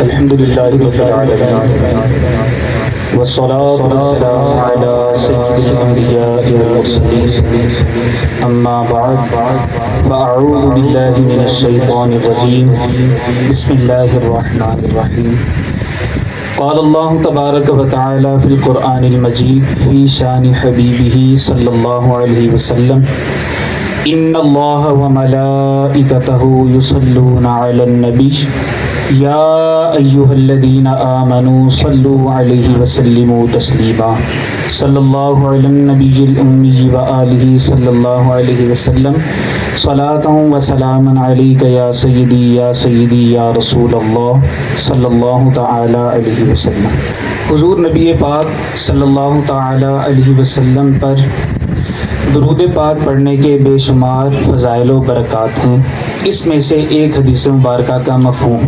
الحمد للہ رب العالمین والصلاة والسلام علی سید الانبیاء والمرسلین اما بعد فاعوذ باللہ من الشیطان الرجیم بسم اللہ الرحمن الرحیم قال اللہ تبارک و تعالی فی القرآن المجید فی شان حبیبہ صلی اللہ علیہ وسلم ان اللہ وملائکتہ یصلون علی النبی یا ایہا الذین آمنوا صلوا علیہ وسلموا تسلیما صلی اللہ علی النبی الامی وآلہ صلی اللہ علیہ وسلم صلاۃ و سلاما علیک یا سیدی یا رسول اللہ صلی اللہ تعالی علیہ وسلم۔ حضور نبی پاک صلی اللہ تعالی علیہ وسلم پر درود پاک پڑھنے کے بے شمار فضائل و برکات ہیں۔ اس میں سے ایک حدیث مبارکہ کا مفہوم،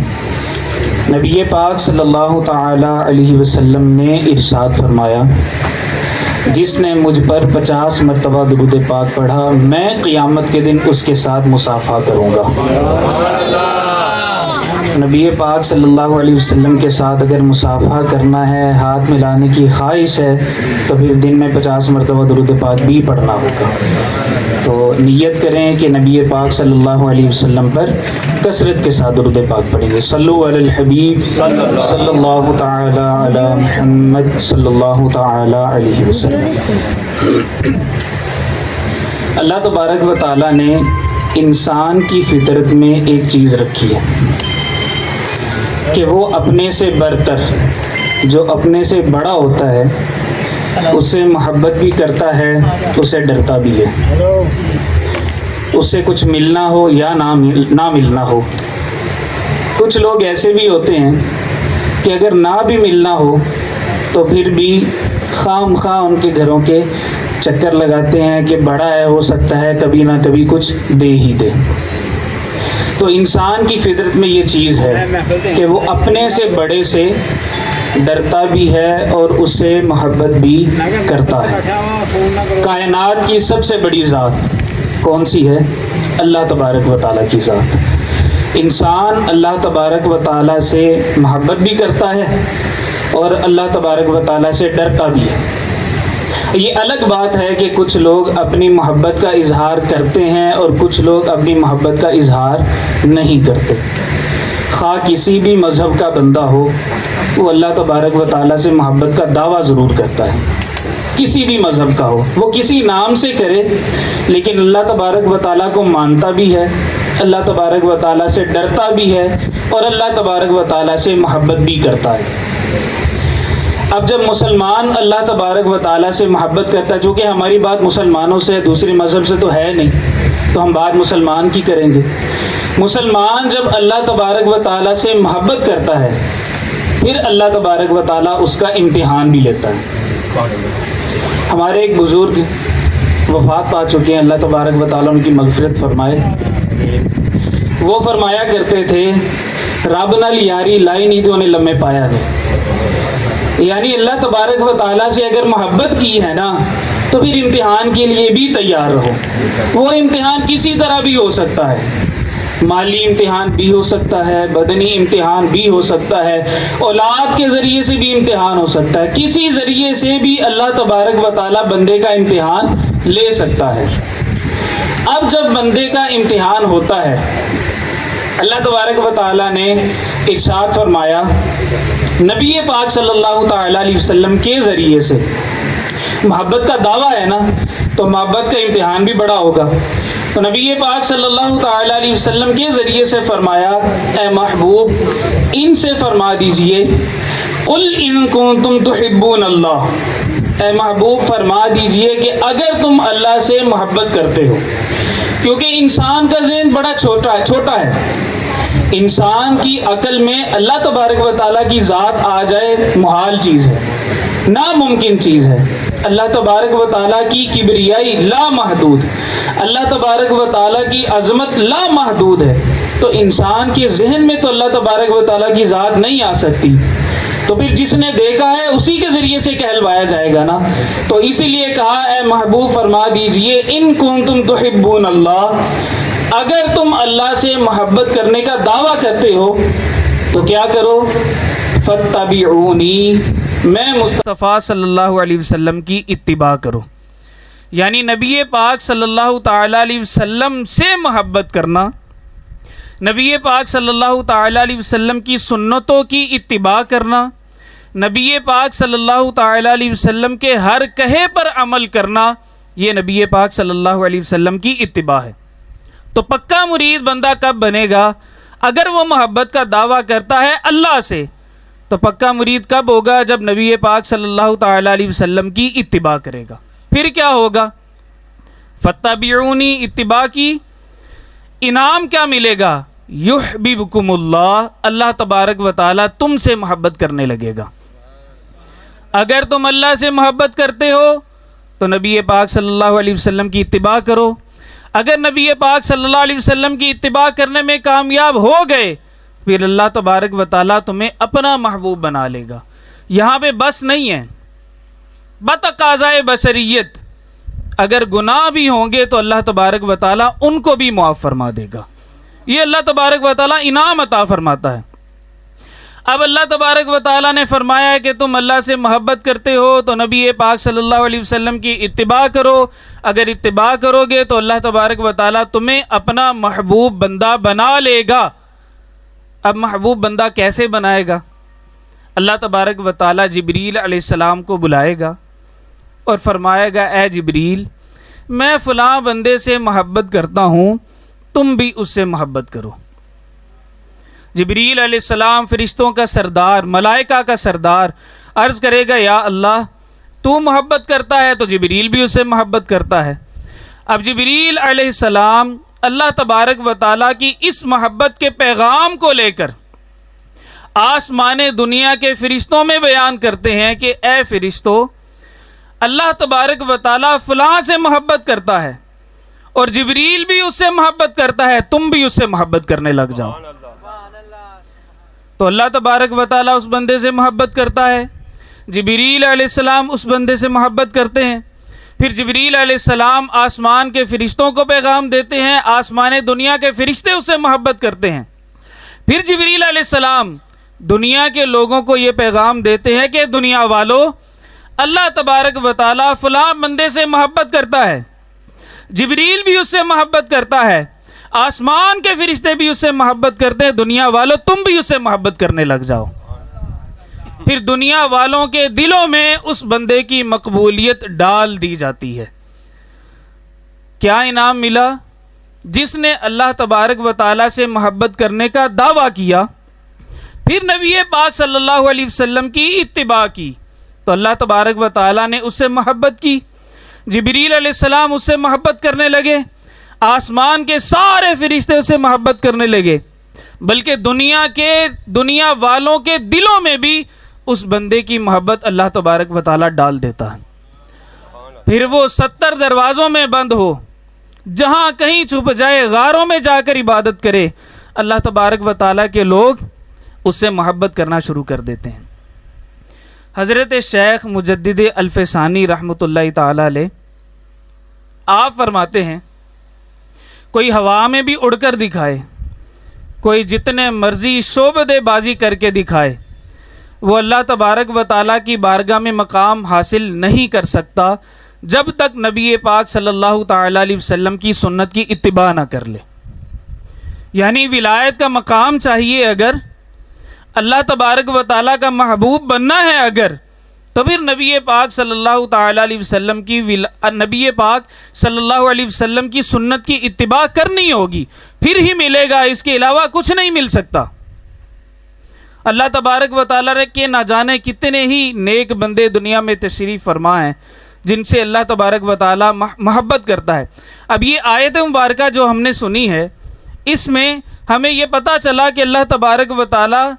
نبی پاک صلی اللہ تعالی علیہ وسلم نے ارشاد فرمایا، جس نے مجھ پر 50 مرتبہ درود پاک پڑھا میں قیامت کے دن اس کے ساتھ مصافحہ کروں گا۔ نبی پاک صلی اللہ علیہ وسلم کے ساتھ اگر مصافحہ کرنا ہے، ہاتھ ملانے کی خواہش ہے، تو پھر دن میں 50 مرتبہ درود پاک بھی پڑھنا ہوگا۔ تو نیت کریں کہ نبی پاک صلی اللہ علیہ وسلم پر کثرت کے ساتھ درود پاک پڑھیں گے۔ صلو علی الحبیب صلی اللہ تعالی علی محمد صلی اللہ تعالی علیہ وسلم۔ اللہ تبارک و تعالی نے انسان کی فطرت میں ایک چیز رکھی ہے کہ وہ اپنے سے برتر، جو اپنے سے بڑا ہوتا ہے اس سے محبت بھی کرتا ہے، اس سے ڈرتا بھی ہے، اس سے کچھ ملنا ہو یا نہ ملنا ہو۔ کچھ لوگ ایسے بھی ہوتے ہیں کہ اگر نہ بھی ملنا ہو تو پھر بھی خام خواہ ان کے گھروں کے چکر لگاتے ہیں کہ بڑا ہے، ہو سکتا ہے کبھی نہ کبھی کچھ دے ہی دے۔ تو انسان کی فطرت میں یہ چیز ہے کہ وہ اپنے سے بڑے سے ڈرتا بھی ہے اور اس سے محبت بھی کرتا ہے۔ کائنات کی سب سے بڑی ذات کون سی ہے؟ اللہ تبارک و تعالیٰ کی ذات۔ انسان اللہ تبارک و تعالیٰ سے محبت بھی کرتا ہے اور اللہ تبارک و تعالیٰ سے ڈرتا بھی ہے۔ یہ الگ بات ہے کہ کچھ لوگ اپنی محبت کا اظہار کرتے ہیں اور کچھ لوگ اپنی محبت کا اظہار نہیں کرتے۔ خواہ کسی بھی مذہب کا بندہ ہو، وہ اللہ تبارک و تعالیٰ سے محبت کا دعویٰ ضرور کرتا ہے، کسی بھی مذہب کا ہو، وہ کسی نام سے کرے لیکن اللہ تبارک و تعالیٰ کو مانتا بھی ہے، اللہ تبارک و تعالیٰ سے ڈرتا بھی ہے اور اللہ تبارک و تعالیٰ سے محبت بھی کرتا ہے۔ اب جب مسلمان اللہ تبارک و تعالیٰ سے محبت کرتا ہے، چونکہ ہماری بات مسلمانوں سے، دوسرے مذہب سے تو ہے نہیں، تو ہم بات مسلمان کی کریں گے۔ مسلمان جب اللہ تبارک و تعالیٰ سے محبت کرتا ہے پھر اللہ تبارک و تعالیٰ اس کا امتحان بھی لیتا ہے۔ ہمارے ایک بزرگ وفات پا چکے ہیں، اللہ تبارک و تعالیٰ ان کی مغفرت فرمائے۔ وہ فرمایا کرتے تھے، رب نال یاری لائی نہیں تو انہیں لمحے پایا گئے۔ یعنی اللہ تبارک و تعالیٰ سے اگر محبت کی ہے نا تو پھر امتحان کے لیے بھی تیار رہو۔ وہ امتحان کسی طرح بھی ہو سکتا ہے، مالی امتحان بھی ہو سکتا ہے، بدنی امتحان بھی ہو سکتا ہے، اولاد کے ذریعے سے بھی امتحان ہو سکتا ہے، کسی ذریعے سے بھی اللہ تبارک و تعالیٰ بندے کا امتحان لے سکتا ہے۔ اب جب بندے کا امتحان ہوتا ہے، اللہ تبارک و تعالیٰ نے ارشاد فرمایا، نبی پاک صلی اللہ تعالی علیہ وسلم کے ذریعے سے محبت کا دعویٰ ہے نا، تو محبت کا امتحان بھی بڑا ہوگا۔ تو نبی پاک صلی اللہ تعالی علیہ وسلم کے ذریعے سے فرمایا، اے محبوب ان سے فرما دیجئے، قل ان کنتم تحبون اللہ، اے محبوب فرما دیجئے کہ اگر تم اللہ سے محبت کرتے ہو، کیونکہ انسان کا ذہن بڑا چھوٹا ہے، انسان کی عقل میں اللہ تبارک و تعالیٰ کی ذات آ جائے محال چیز ہے، ناممکن چیز ہے۔ اللہ تبارک و تعالیٰ کی کبریائی لامحدود، اللہ تبارک و تعالیٰ کی عظمت لامحدود ہے، تو انسان کے ذہن میں تو اللہ تبارک و تعالیٰ کی ذات نہیں آ سکتی، تو پھر جس نے دیکھا ہے اسی کے ذریعے سے کہلوایا جائے گا نا۔ تو اسی لیے کہا، اے محبوب فرما دیجئے، ان کنتم تحبون اللہ، اگر تم اللہ سے محبت کرنے کا دعویٰ کرتے ہو تو کیا کرو؟ فاتبعونی، میں مصطفیٰ صلی اللہ علیہ وسلم کی اتباع کرو، یعنی نبی پاک صلی اللہ تعالیٰ علیہ وسلم سے محبت کرنا، نبی پاک صلی اللہ تعالیٰ علیہ وسلم کی سنتوں کی اتباع کرنا، نبی پاک صلی اللہ تعالیٰ علیہ وسلم کے ہر کہے پر عمل کرنا، یہ نبی پاک صلی اللہ علیہ وسلم کی اتباع ہے۔ تو پکا مرید بندہ کب بنے گا؟ اگر وہ محبت کا دعویٰ کرتا ہے اللہ سے، تو پکا مرید کب ہوگا؟ جب نبی پاک صلی اللہ تعالیٰ علیہ وسلم کی اتباع کرے گا۔ پھر کیا ہوگا؟ فاتبعونی، اتباع کی انعام کیا ملے گا؟ یحببکم اللہ، اللہ تبارک و تعالیٰ تم سے محبت کرنے لگے گا۔ اگر تم اللہ سے محبت کرتے ہو تو نبی پاک صلی اللہ علیہ وسلم کی اتباع کرو، اگر نبی پاک صلی اللہ علیہ وسلم کی اتباع کرنے میں کامیاب ہو گئے، پھر اللہ تبارک و تعالیٰ تمہیں اپنا محبوب بنا لے گا۔ یہاں پہ بس نہیں ہے، بتقاضائے بشریت اگر گناہ بھی ہوں گے تو اللہ تبارک و تعالیٰ ان کو بھی معاف فرما دے گا، یہ اللہ تبارک و تعالیٰ انعام عطا فرماتا ہے۔ اب اللہ تبارک و تعالیٰ نے فرمایا ہے کہ تم اللہ سے محبت کرتے ہو تو نبی پاک صلی اللہ علیہ وسلم کی اتباع کرو، اگر اتباع کرو گے تو اللہ تبارک و تعالیٰ تمہیں اپنا محبوب بندہ بنا لے گا۔ اب محبوب بندہ کیسے بنائے گا؟ اللہ تبارک و تعالیٰ جبریل علیہ السلام کو بلائے گا اور فرمائے گا اے جبریل، میں فلاں بندے سے محبت کرتا ہوں، تم بھی اس سے محبت کرو۔ جبریل علیہ السلام فرشتوں کا سردار، ملائکہ کا سردار، عرض کرے گا یا اللہ تو محبت کرتا ہے تو جبریل بھی اس سے محبت کرتا ہے۔ اب جبریل علیہ السلام اللہ تبارک و تعالیٰ کی اس محبت کے پیغام کو لے کر آسمان دنیا کے فرشتوں میں بیان کرتے ہیں کہ اے فرشتوں، اللہ تبارک و تعالیٰ فلاں سے محبت کرتا ہے اور جبریل بھی اس سے محبت کرتا ہے، تم بھی اس سے محبت کرنے لگ جاؤ۔ تو اللہ تبارک و تعالیٰ اس بندے سے محبت کرتا ہے، جبریل علیہ السلام اس بندے سے محبت کرتے ہیں، پھر جبریل علیہ السلام آسمان کے فرشتوں کو پیغام دیتے ہیں، آسمان دنیا کے فرشتے اس سے محبت کرتے ہیں، پھر جبریل علیہ السلام دنیا کے لوگوں کو یہ پیغام دیتے ہیں کہ دنیا والوں، اللہ تبارک و تعالیٰ فلاں بندے سے محبت کرتا ہے، جبریل بھی اس سے محبت کرتا ہے، آسمان کے فرشتے بھی اس سے محبت کرتے ہیں، دنیا والوں تم بھی اس سے محبت کرنے لگ جاؤ۔ پھر دنیا والوں کے دلوں میں اس بندے کی مقبولیت ڈال دی جاتی ہے۔ کیا انعام ملا؟ جس نے اللہ تبارک و تعالیٰ سے محبت کرنے کا دعویٰ کیا، پھر نبی پاک صلی اللہ علیہ وسلم کی اتباع کی، تو اللہ تبارک و تعالیٰ نے اس سے محبت کی، جبریل علیہ السلام اس سے محبت کرنے لگے، آسمان کے سارے فرشتے اس سے محبت کرنے لگے، بلکہ دنیا والوں کے دلوں میں بھی اس بندے کی محبت اللہ تبارک و تعالیٰ ڈال دیتا ہے۔ پھر وہ 70 دروازوں میں بند ہو، جہاں کہیں چھپ جائے، غاروں میں جا کر عبادت کرے، اللہ تبارک و تعالیٰ کے لوگ اس سے محبت کرنا شروع کر دیتے ہیں۔ حضرت شیخ مجدد الفسانی رحمۃ اللہ تعالیٰ علیہ آپ فرماتے ہیں، کوئی ہوا میں بھی اڑ کر دکھائے، کوئی جتنے مرضی شعبدے بازی کر کے دکھائے، وہ اللہ تبارک و تعالیٰ کی بارگاہ میں مقام حاصل نہیں کر سکتا جب تک نبی پاک صلی اللہ تعالیٰ علیہ وسلم کی سنت کی اتباع نہ کر لے۔ یعنی ولایت کا مقام چاہیے، اگر اللہ تبارک و تعالیٰ کا محبوب بننا ہے اگر، تو پھر نبی پاک صلی اللہ تعالیٰ علیہ وسلم کی سنت کی اتباع کرنی ہوگی، پھر ہی ملے گا، اس کے علاوہ کچھ نہیں مل سکتا۔ اللہ تبارک و تعالیٰ کے نہ جانے کتنے ہی نیک بندے دنیا میں تشریف فرما ہیں جن سے اللہ تبارک و تعالیٰ محبت کرتا ہے۔ اب یہ آیت مبارکہ جو ہم نے سنی ہے، اس میں ہمیں یہ پتہ چلا کہ اللہ تبارک و تعالیٰ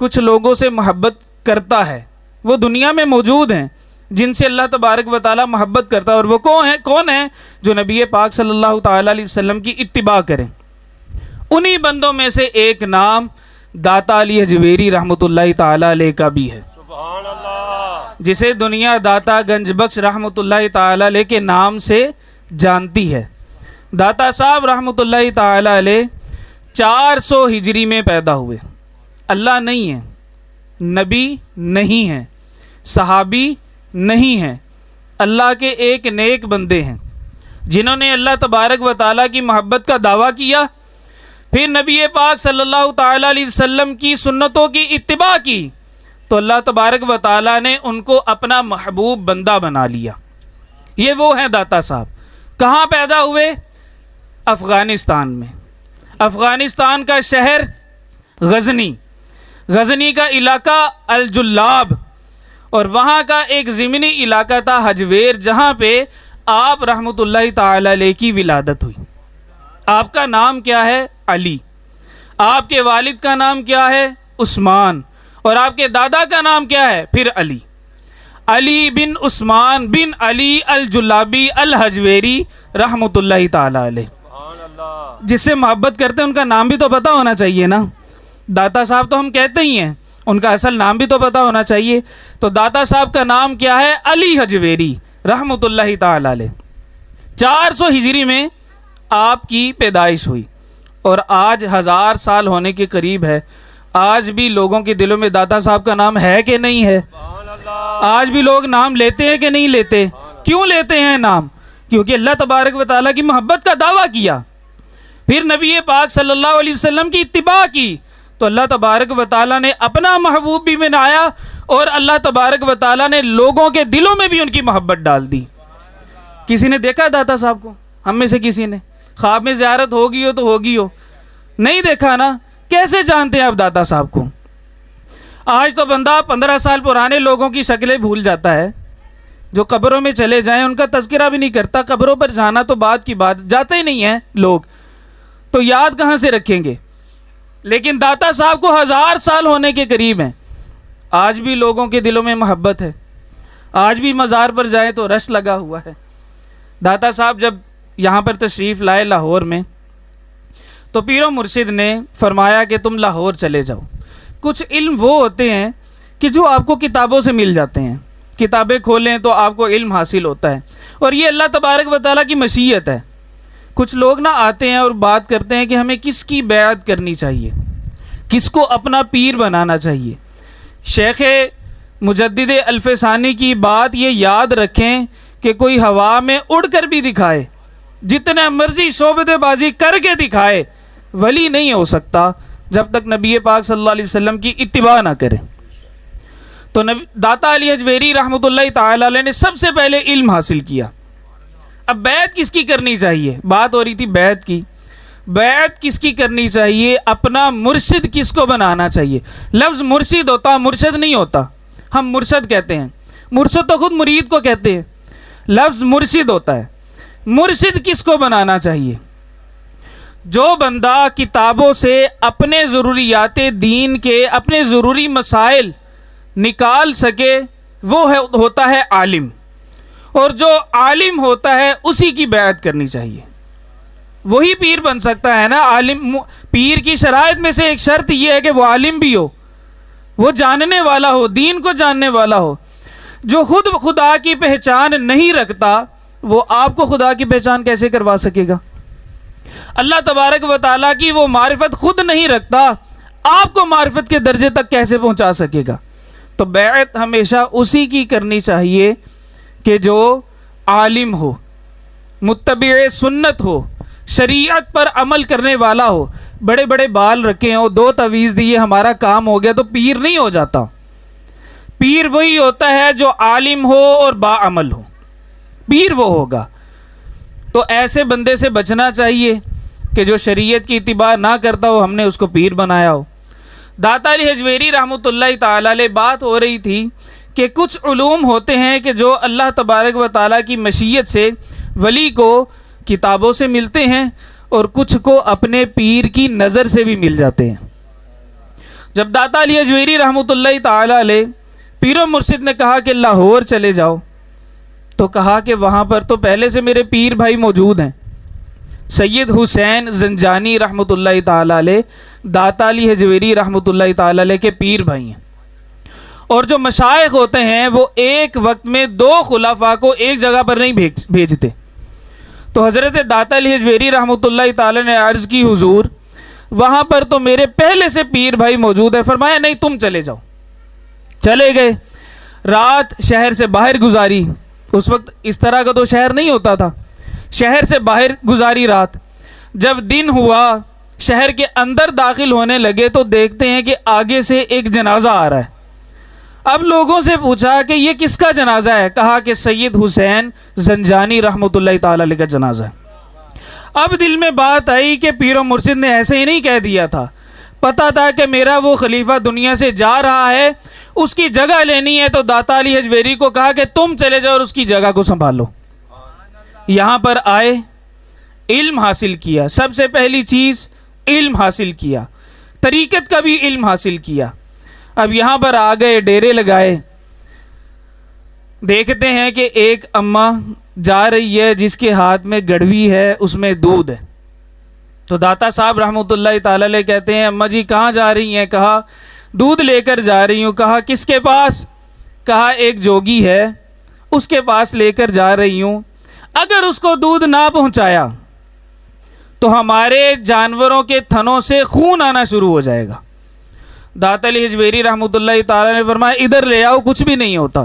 کچھ لوگوں سے محبت کرتا ہے، وہ دنیا میں موجود ہیں جن سے اللہ تبارک و تعالیٰ محبت کرتا ہے، اور وہ کون ہیں؟ جو نبی پاک صلی اللہ تعالیٰ علیہ وسلم کی اتباع کریں۔ انہی بندوں میں سے ایک نام داتا علی حجویری رحمۃ اللہ تعالیٰ علیہ کا بھی ہے، سبحان اللہ، جسے دنیا داتا گنج بخش رحمۃ اللہ تعالیٰ علیہ کے نام سے جانتی ہے۔ داتا صاحب رحمۃ اللہ تعالیٰ علیہ 400 ہجری میں پیدا ہوئے، اللہ نہیں ہے، نبی نہیں ہے، صحابی نہیں ہے، اللہ کے ایک نیک بندے ہیں جنہوں نے اللہ تبارک و تعالیٰ کی محبت کا دعویٰ کیا، پھر نبی پاک صلی اللہ تعالیٰ علیہ وسلم کی سنتوں کی اتباع کی، تو اللہ تبارک و تعالیٰ نے ان کو اپنا محبوب بندہ بنا لیا۔ یہ وہ ہیں داتا صاحب۔ کہاں پیدا ہوئے؟ افغانستان میں۔ افغانستان کا شہر غزنی، غزنی کا علاقہ الجلاب، اور وہاں کا ایک ضمنی علاقہ تھا حجویر، جہاں پہ آپ رحمۃ اللہ تعالی علیہ کی ولادت ہوئی۔ آپ کا نام کیا ہے؟ علی۔ آپ کے والد کا نام کیا ہے؟ عثمان۔ اور آپ کے دادا کا نام کیا ہے؟ پھر علی۔ علی بن عثمان بن علی الجلابی الحجویری رحمۃ اللہ تعالی علیہ۔ جس سے محبت کرتے ہیں ان کا نام بھی تو پتہ ہونا چاہیے نا۔ داتا صاحب تو ہم کہتے ہی ہیں، ان کا اصل نام بھی تو پتہ ہونا چاہیے۔ تو داتا صاحب کا نام کیا ہے؟ علی حجویری رحمۃ اللہ تعالی علیہ۔ 400 ہجری میں آپ کی پیدائش ہوئی، اور آج 1000 سال ہونے کے قریب ہے۔ آج بھی لوگوں کے دلوں میں داتا صاحب کا نام ہے کہ نہیں ہے؟ آج بھی لوگ نام لیتے ہیں کہ نہیں لیتے؟ کیوں لیتے ہیں نام؟ کیونکہ اللہ تبارک و تعالیٰ کی محبت کا دعویٰ کیا، پھر نبی پاک صلی اللہ علیہ وسلم کی اتباع کی، تو اللہ تبارک و تعالیٰ نے اپنا محبوب بھی بنایا، اور اللہ تبارک و تعالیٰ نے لوگوں کے دلوں میں بھی ان کی محبت ڈال دی۔ کسی نے دیکھا داتا صاحب کو؟ ہم میں سے کسی نے خواب میں زیارت ہوگی ہو تو ہوگی ہو، نہیں دیکھا نا؟ کیسے جانتے ہیں آپ داتا صاحب کو؟ آج تو بندہ 15 سال پرانے لوگوں کی شکلیں بھول جاتا ہے، جو قبروں میں چلے جائیں ان کا تذکرہ بھی نہیں کرتا۔ قبروں پر جانا تو بعد کی بات، جاتے ہی نہیں ہیں لوگ، تو یاد کہاں سے رکھیں گے؟ لیکن داتا صاحب کو 1000 سال ہونے کے قریب ہیں، آج بھی لوگوں کے دلوں میں محبت ہے۔ آج بھی مزار پر جائیں تو رش لگا ہوا ہے۔ داتا صاحب جب یہاں پر تشریف لائے لاہور میں، تو پیر و مرشد نے فرمایا کہ تم لاہور چلے جاؤ۔ کچھ علم وہ ہوتے ہیں کہ جو آپ کو کتابوں سے مل جاتے ہیں، کتابیں کھولیں تو آپ کو علم حاصل ہوتا ہے، اور یہ اللہ تبارک و تعالیٰ کی مشیت ہے۔ کچھ لوگ نہ آتے ہیں اور بات کرتے ہیں کہ ہمیں کس کی بیعت کرنی چاہیے، کس کو اپنا پیر بنانا چاہیے۔ شیخ مجدد الفسانی کی بات یہ یاد رکھیں کہ کوئی ہوا میں اڑ کر بھی دکھائے، جتنے مرضی شعبدے بازی کر کے دکھائے، ولی نہیں ہو سکتا جب تک نبی پاک صلی اللہ علیہ وسلم کی اتباع نہ کرے۔ تو داتا علی حجویری رحمۃ اللہ تعالی علیہ نے سب سے پہلے علم حاصل کیا۔ اب بیعت کس کی کرنی چاہیے؟ بات ہو رہی تھی بیعت کی۔ بیعت کس کی کرنی چاہیے؟ اپنا مرشد کس کو بنانا چاہیے؟ لفظ مرشد ہوتا، مرشد نہیں ہوتا۔ ہم مرشد کہتے ہیں، مرشد تو خود مرید کو کہتے ہیں، لفظ مرشد ہوتا ہے۔ مرشد کس کو بنانا چاہیے؟ جو بندہ کتابوں سے اپنے ضروریات دین کے اپنے ضروری مسائل نکال سکے، وہ ہوتا ہے عالم، اور جو عالم ہوتا ہے اسی کی بیعت کرنی چاہیے، وہی پیر بن سکتا ہے نا۔ عالم پیر کی شرائط میں سے ایک شرط یہ ہے کہ وہ عالم بھی ہو، وہ جاننے والا ہو، دین کو جاننے والا ہو۔ جو خود خدا کی پہچان نہیں رکھتا، وہ آپ کو خدا کی پہچان کیسے کروا سکے گا؟ اللہ تبارک و تعالیٰ کی وہ معرفت خود نہیں رکھتا، آپ کو معرفت کے درجے تک کیسے پہنچا سکے گا؟ تو بیعت ہمیشہ اسی کی کرنی چاہیے کہ جو عالم ہو، متبع سنت ہو، شریعت پر عمل کرنے والا ہو۔ بڑے بڑے بال رکھے ہو، 2 تعویذ دیے ہمارا کام ہو گیا، تو پیر نہیں ہو جاتا۔ پیر وہی ہوتا ہے جو عالم ہو اور باعمل ہو، پیر وہ ہوگا۔ تو ایسے بندے سے بچنا چاہیے کہ جو شریعت کی اتباع نہ کرتا ہو، ہم نے اس کو پیر بنایا ہو۔ داتا علی حجویری رحمۃ اللہ تعالی علیہ بات ہو رہی تھی کہ کچھ علوم ہوتے ہیں کہ جو اللہ تبارک و تعالیٰ کی مشیت سے ولی کو کتابوں سے ملتے ہیں، اور کچھ کو اپنے پیر کی نظر سے بھی مل جاتے ہیں۔ جب داتا علی حجویری رحمۃ اللہ تعالی علیہ پیر و مرشد نے کہا کہ لاہور چلے جاؤ، تو کہا کہ وہاں پر تو پہلے سے میرے پیر بھائی موجود ہیں۔ سید حسین زنجانی رحمۃ اللہ تعالی علیہ داتا علی حجویری رحمۃ اللہ تعالی علیہ کے پیر بھائی ہیں، اور جو مشائخ ہوتے ہیں وہ ایک وقت میں 2 خلفاء کو ایک جگہ پر نہیں بھیجتے۔ تو حضرت داتا علی حجویری رحمۃ اللہ تعالی نے عرض کی، حضور وہاں پر تو میرے پہلے سے پیر بھائی موجود ہے. فرمایا نہیں تم چلے جاؤ. چلے گئے. رات شہر سے باہر گزاری. اس وقت اس طرح کا تو شہر نہیں ہوتا تھا. شہر سے باہر گزاری رات. جب دن ہوا شہر کے اندر داخل ہونے لگے تو دیکھتے ہیں کہ آگے سے ایک جنازہ آ رہا ہے. اب لوگوں سے پوچھا کہ یہ کس کا جنازہ ہے؟ کہا کہ سید حسین زنجانی رحمۃ اللہ تعالی علیہ کا جنازہ ہے. اب دل میں بات آئی کہ پیر و مرشد نے ایسے ہی نہیں کہہ دیا تھا. پتہ تھا کہ میرا وہ خلیفہ دنیا سے جا رہا ہے, اس کی جگہ لینی ہے, تو داتا علی حجویری کو کہا کہ تم چلے جاؤ اور اس کی جگہ کو سنبھالو. یہاں پر آئے, علم حاصل کیا. سب سے پہلی چیز علم حاصل کیا, طریقت کا بھی علم حاصل کیا. اب یہاں پر آ گئے, ڈیرے لگائے. دیکھتے ہیں کہ ایک اماں جا رہی ہے جس کے ہاتھ میں گڑوی ہے, اس میں دودھ ہے. تو داتا صاحب رحمۃ اللہ تعالی علیہ کہتے ہیں اماں جی کہاں جا رہی ہیں؟ کہا دودھ لے کر جا رہی ہوں. کہا کس کے پاس؟ کہا ایک جوگی ہے اس کے پاس لے کر جا رہی ہوں. اگر اس کو دودھ نہ پہنچایا تو ہمارے جانوروں کے تھنوں سے خون آنا شروع ہو جائے گا. داتا علی حجویری رحمۃ اللہ تعالی نے فرمایا ادھر لے آؤ, کچھ بھی نہیں ہوتا.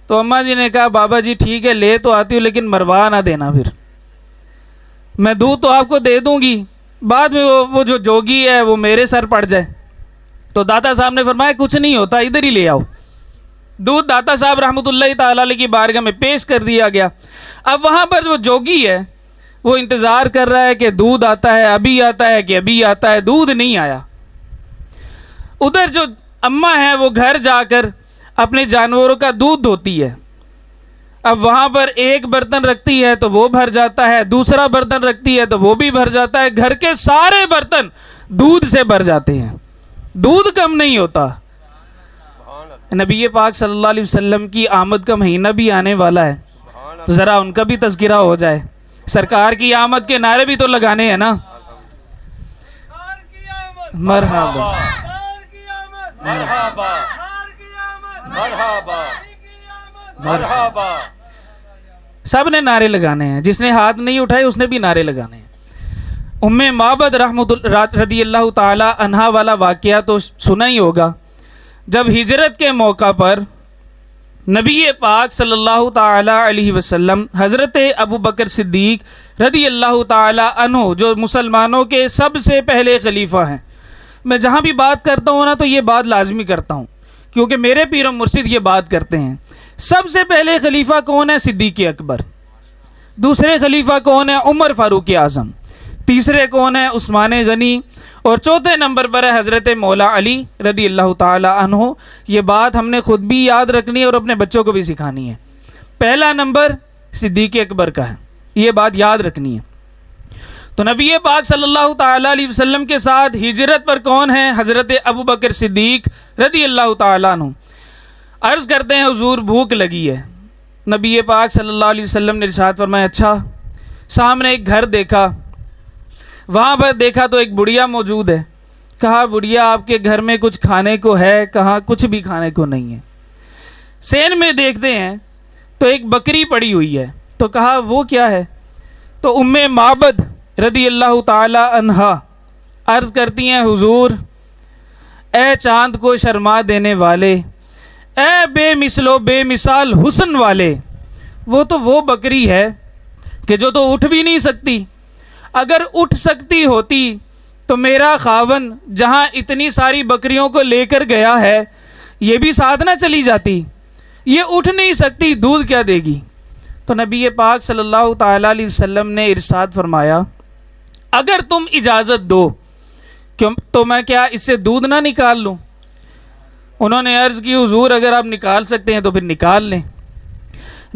تو اماں جی نے کہا بابا جی ٹھیک ہے لے تو آتی ہوں لیکن مروا نہ دینا, پھر میں دودھ تو آپ کو دے دوں گی, بعد میں وہ جو جوگی ہے وہ میرے سر پڑ جائے. تو داتا صاحب نے فرمایا کچھ نہیں ہوتا, ادھر ہی لے آؤ. دودھ داتا صاحب رحمۃ اللہ تعالی علیہ کی بارگاہ میں پیش کر دیا گیا. اب وہاں پر جو جوگی ہے وہ انتظار کر رہا ہے کہ دودھ آتا ہے, ابھی آتا ہے کہ ابھی آتا ہے. دودھ نہیں آیا. ادھر جو اماں ہے وہ گھر جا کر اپنے جانوروں کا دودھ دھوتی ہے. اب وہاں پر ایک برتن رکھتی ہے تو وہ بھر جاتا ہے, دوسرا برتن رکھتی ہے تو وہ بھی بھر جاتا ہے. گھر کے سارے برتن دودھ سے بھر جاتے ہیں, دودھ کم نہیں ہوتا. نبی پاک صلی اللہ علیہ وسلم کی آمد کا مہینہ بھی آنے والا ہے, تو ذرا ان کا بھی تذکرہ ہو جائے. سرکار کی آمد کے نعرے بھی تو لگانے ہیں نا. مرحبا مرحبا مرحبا مرحبا. سب نے نعرے لگانے ہیں, جس نے ہاتھ نہیں اٹھائے اس نے بھی نعرے لگانے ہیں. ام معبد رضی اللہ تعالی عنہا والا واقعہ تو سنا ہی ہوگا. جب ہجرت کے موقع پر نبی پاک صلی اللہ تعالی علیہ وسلم حضرت ابو بکر صدیق رضی اللہ تعالی عنہ جو مسلمانوں کے سب سے پہلے خلیفہ ہیں. میں جہاں بھی بات کرتا ہوں نا تو یہ بات لازمی کرتا ہوں کیونکہ میرے پیر و مرشد یہ بات کرتے ہیں. سب سے پہلے خلیفہ کون ہے؟ صدیق اکبر. دوسرے خلیفہ کون ہے؟ عمر فاروق اعظم. تیسرے کون ہے؟ عثمان غنی. اور چوتھے نمبر پر ہے حضرت مولا علی رضی اللہ تعالی عنہ. یہ بات ہم نے خود بھی یاد رکھنی ہے اور اپنے بچوں کو بھی سکھانی ہے. پہلا نمبر صدیق اکبر کا ہے, یہ بات یاد رکھنی ہے. تو نبی پاک صلی اللہ تعالی علیہ وسلم کے ساتھ ہجرت پر کون ہے؟ حضرت ابو بکر صدیق رضی اللہ تعالی عنہ. عرض کرتے ہیں حضور بھوک لگی ہے. نبی پاک صلی اللہ علیہ وسلم نے ارشاد فرمایا اچھا. سامنے ایک گھر دیکھا, وہاں پر دیکھا تو ایک بڑھیا موجود ہے. کہا بڑھیا آپ کے گھر میں کچھ کھانے کو ہے؟ کہا کچھ بھی کھانے کو نہیں ہے. سین میں دیکھتے ہیں تو ایک بکری پڑی ہوئی ہے. تو کہا وہ کیا ہے؟ تو ام معبد رضی اللہ تعالی عنہا عرض کرتی ہیں حضور اے چاند کو شرما دینے والے, اے بے مثل و بے مثال حسن والے, وہ بکری ہے کہ جو تو اٹھ بھی نہیں سکتی. اگر اٹھ سکتی ہوتی تو میرا خاون جہاں اتنی ساری بکریوں کو لے کر گیا ہے یہ بھی ساتھ نہ چلی جاتی. یہ اٹھ نہیں سکتی, دودھ کیا دے گی؟ تو نبی پاک صلی اللہ تعالی علیہ وسلم نے ارشاد فرمایا اگر تم اجازت دو تو میں کیا اس سے دودھ نہ نکال لوں؟ انہوں نے عرض کی حضور اگر آپ نکال سکتے ہیں تو پھر نکال لیں.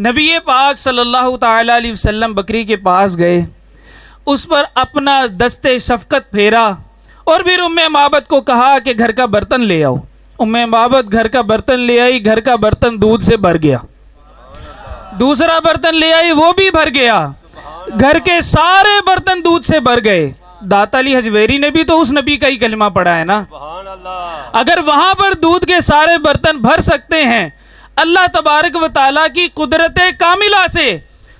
نبی پاک صلی اللہ تعالی علیہ وسلم بکری کے پاس گئے, اس پر اپنا دستے شفقت پھیرا اور پھر ام معبد کو کہا کہ گھر کا برتن لے آؤ. ام معبد گھر کا برتن لے آئی, گھر کا برتن دودھ سے بھر گیا. دوسرا برتن لے آئی, وہ بھی بھر گیا. گھر کے سارے برتن دودھ سے بھر گئے. داتا علی حجویری نے بھی تو اس نبی کا ہی کلمہ پڑھا ہے نا. اگر وہاں پر دودھ کے سارے برتن بھر سکتے ہیں اللہ تبارک و تعالیٰ کی قدرت کاملہ سے,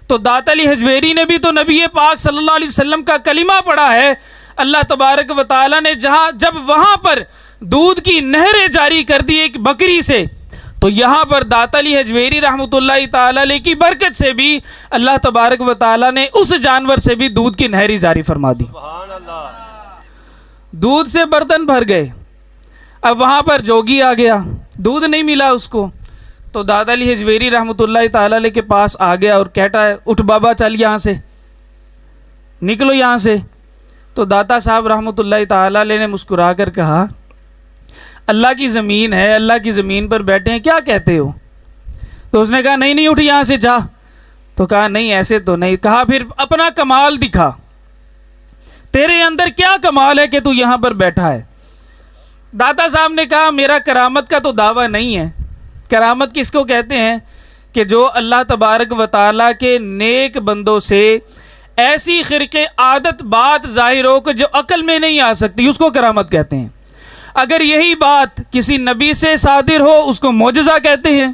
تو داتا علی حجویری نے بھی تو نبی پاک صلی اللہ علیہ وسلم کا کلمہ پڑھا ہے. اللہ تبارک و تعالیٰ نے جب وہاں پر دودھ کی نہریں جاری کر دی ایک بکری سے، تو یہاں پر داتا علی حجویری رحمۃ اللہ تعالیٰ علیہ کی برکت سے بھی اللہ تبارک و تعالیٰ نے اس جانور سے بھی دودھ کی نہری جاری فرما دی. سبحان اللہ. دودھ سے برتن بھر گئے. اب وہاں پر جوگی آ گیا، دودھ نہیں ملا اس کو، تو داتا علی حجویری رحمۃ اللہ تعالیٰ علیہ کے پاس آ گیا اور کہتا ہے اٹھ بابا چل یہاں سے، نکلو یہاں سے. تو داتا صاحب رحمۃ اللہ تعالیٰ علیہ نے مسکرا کر کہا اللہ کی زمین ہے، اللہ کی زمین پر بیٹھے ہیں، کیا کہتے ہو؟ تو اس نے کہا نہیں اٹھ یہاں سے جا. تو کہا نہیں ایسے تو نہیں. کہا پھر اپنا کمال دکھا، تیرے اندر کیا کمال ہے کہ تو یہاں پر بیٹھا ہے؟ داتا صاحب نے کہا میرا کرامت کا تو دعویٰ نہیں ہے. کرامت کس کو کہتے ہیں؟ کہ جو اللہ تبارک و تعالیٰ کے نیک بندوں سے ایسی خرق عادت بات ظاہر ہو کہ جو عقل میں نہیں آ سکتی، اس کو کرامت کہتے ہیں. اگر یہی بات کسی نبی سے صادر ہو اس کو معجزہ کہتے ہیں،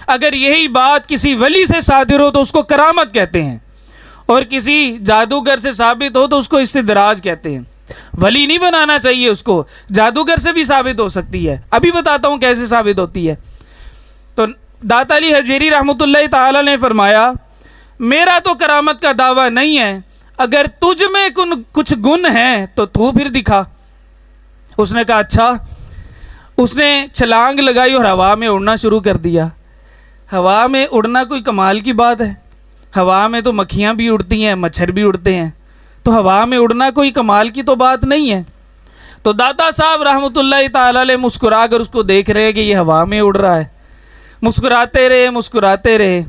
اگر یہی بات کسی ولی سے صادر ہو تو اس کو کرامت کہتے ہیں، اور کسی جادوگر سے ثابت ہو تو اس کو استدراج کہتے ہیں. ولی نہیں بنانا چاہیے اس کو، جادوگر سے بھی ثابت ہو سکتی ہے. ابھی بتاتا ہوں کیسے ثابت ہوتی ہے. تو داتا علی حجویری رحمۃ اللہ تعالیٰ نے فرمایا میرا تو کرامت کا دعویٰ نہیں ہے، اگر تجھ میں کچھ گن ہیں تو تو پھر دکھا. اس نے کہا اچھا. اس نے چھلانگ لگائی اور ہوا میں اڑنا شروع کر دیا. ہوا میں اڑنا کوئی کمال کی بات ہے؟ ہوا میں تو مکھیاں بھی اڑتی ہیں، مچھر بھی اڑتے ہیں، تو ہوا میں اڑنا کوئی کمال کی تو بات نہیں ہے. تو داتا صاحب رحمۃ اللہ تعالیٰ علیہ مسکرا کر اس کو دیکھ رہے کہ یہ ہوا میں اڑ رہا ہے. مسکراتے رہے.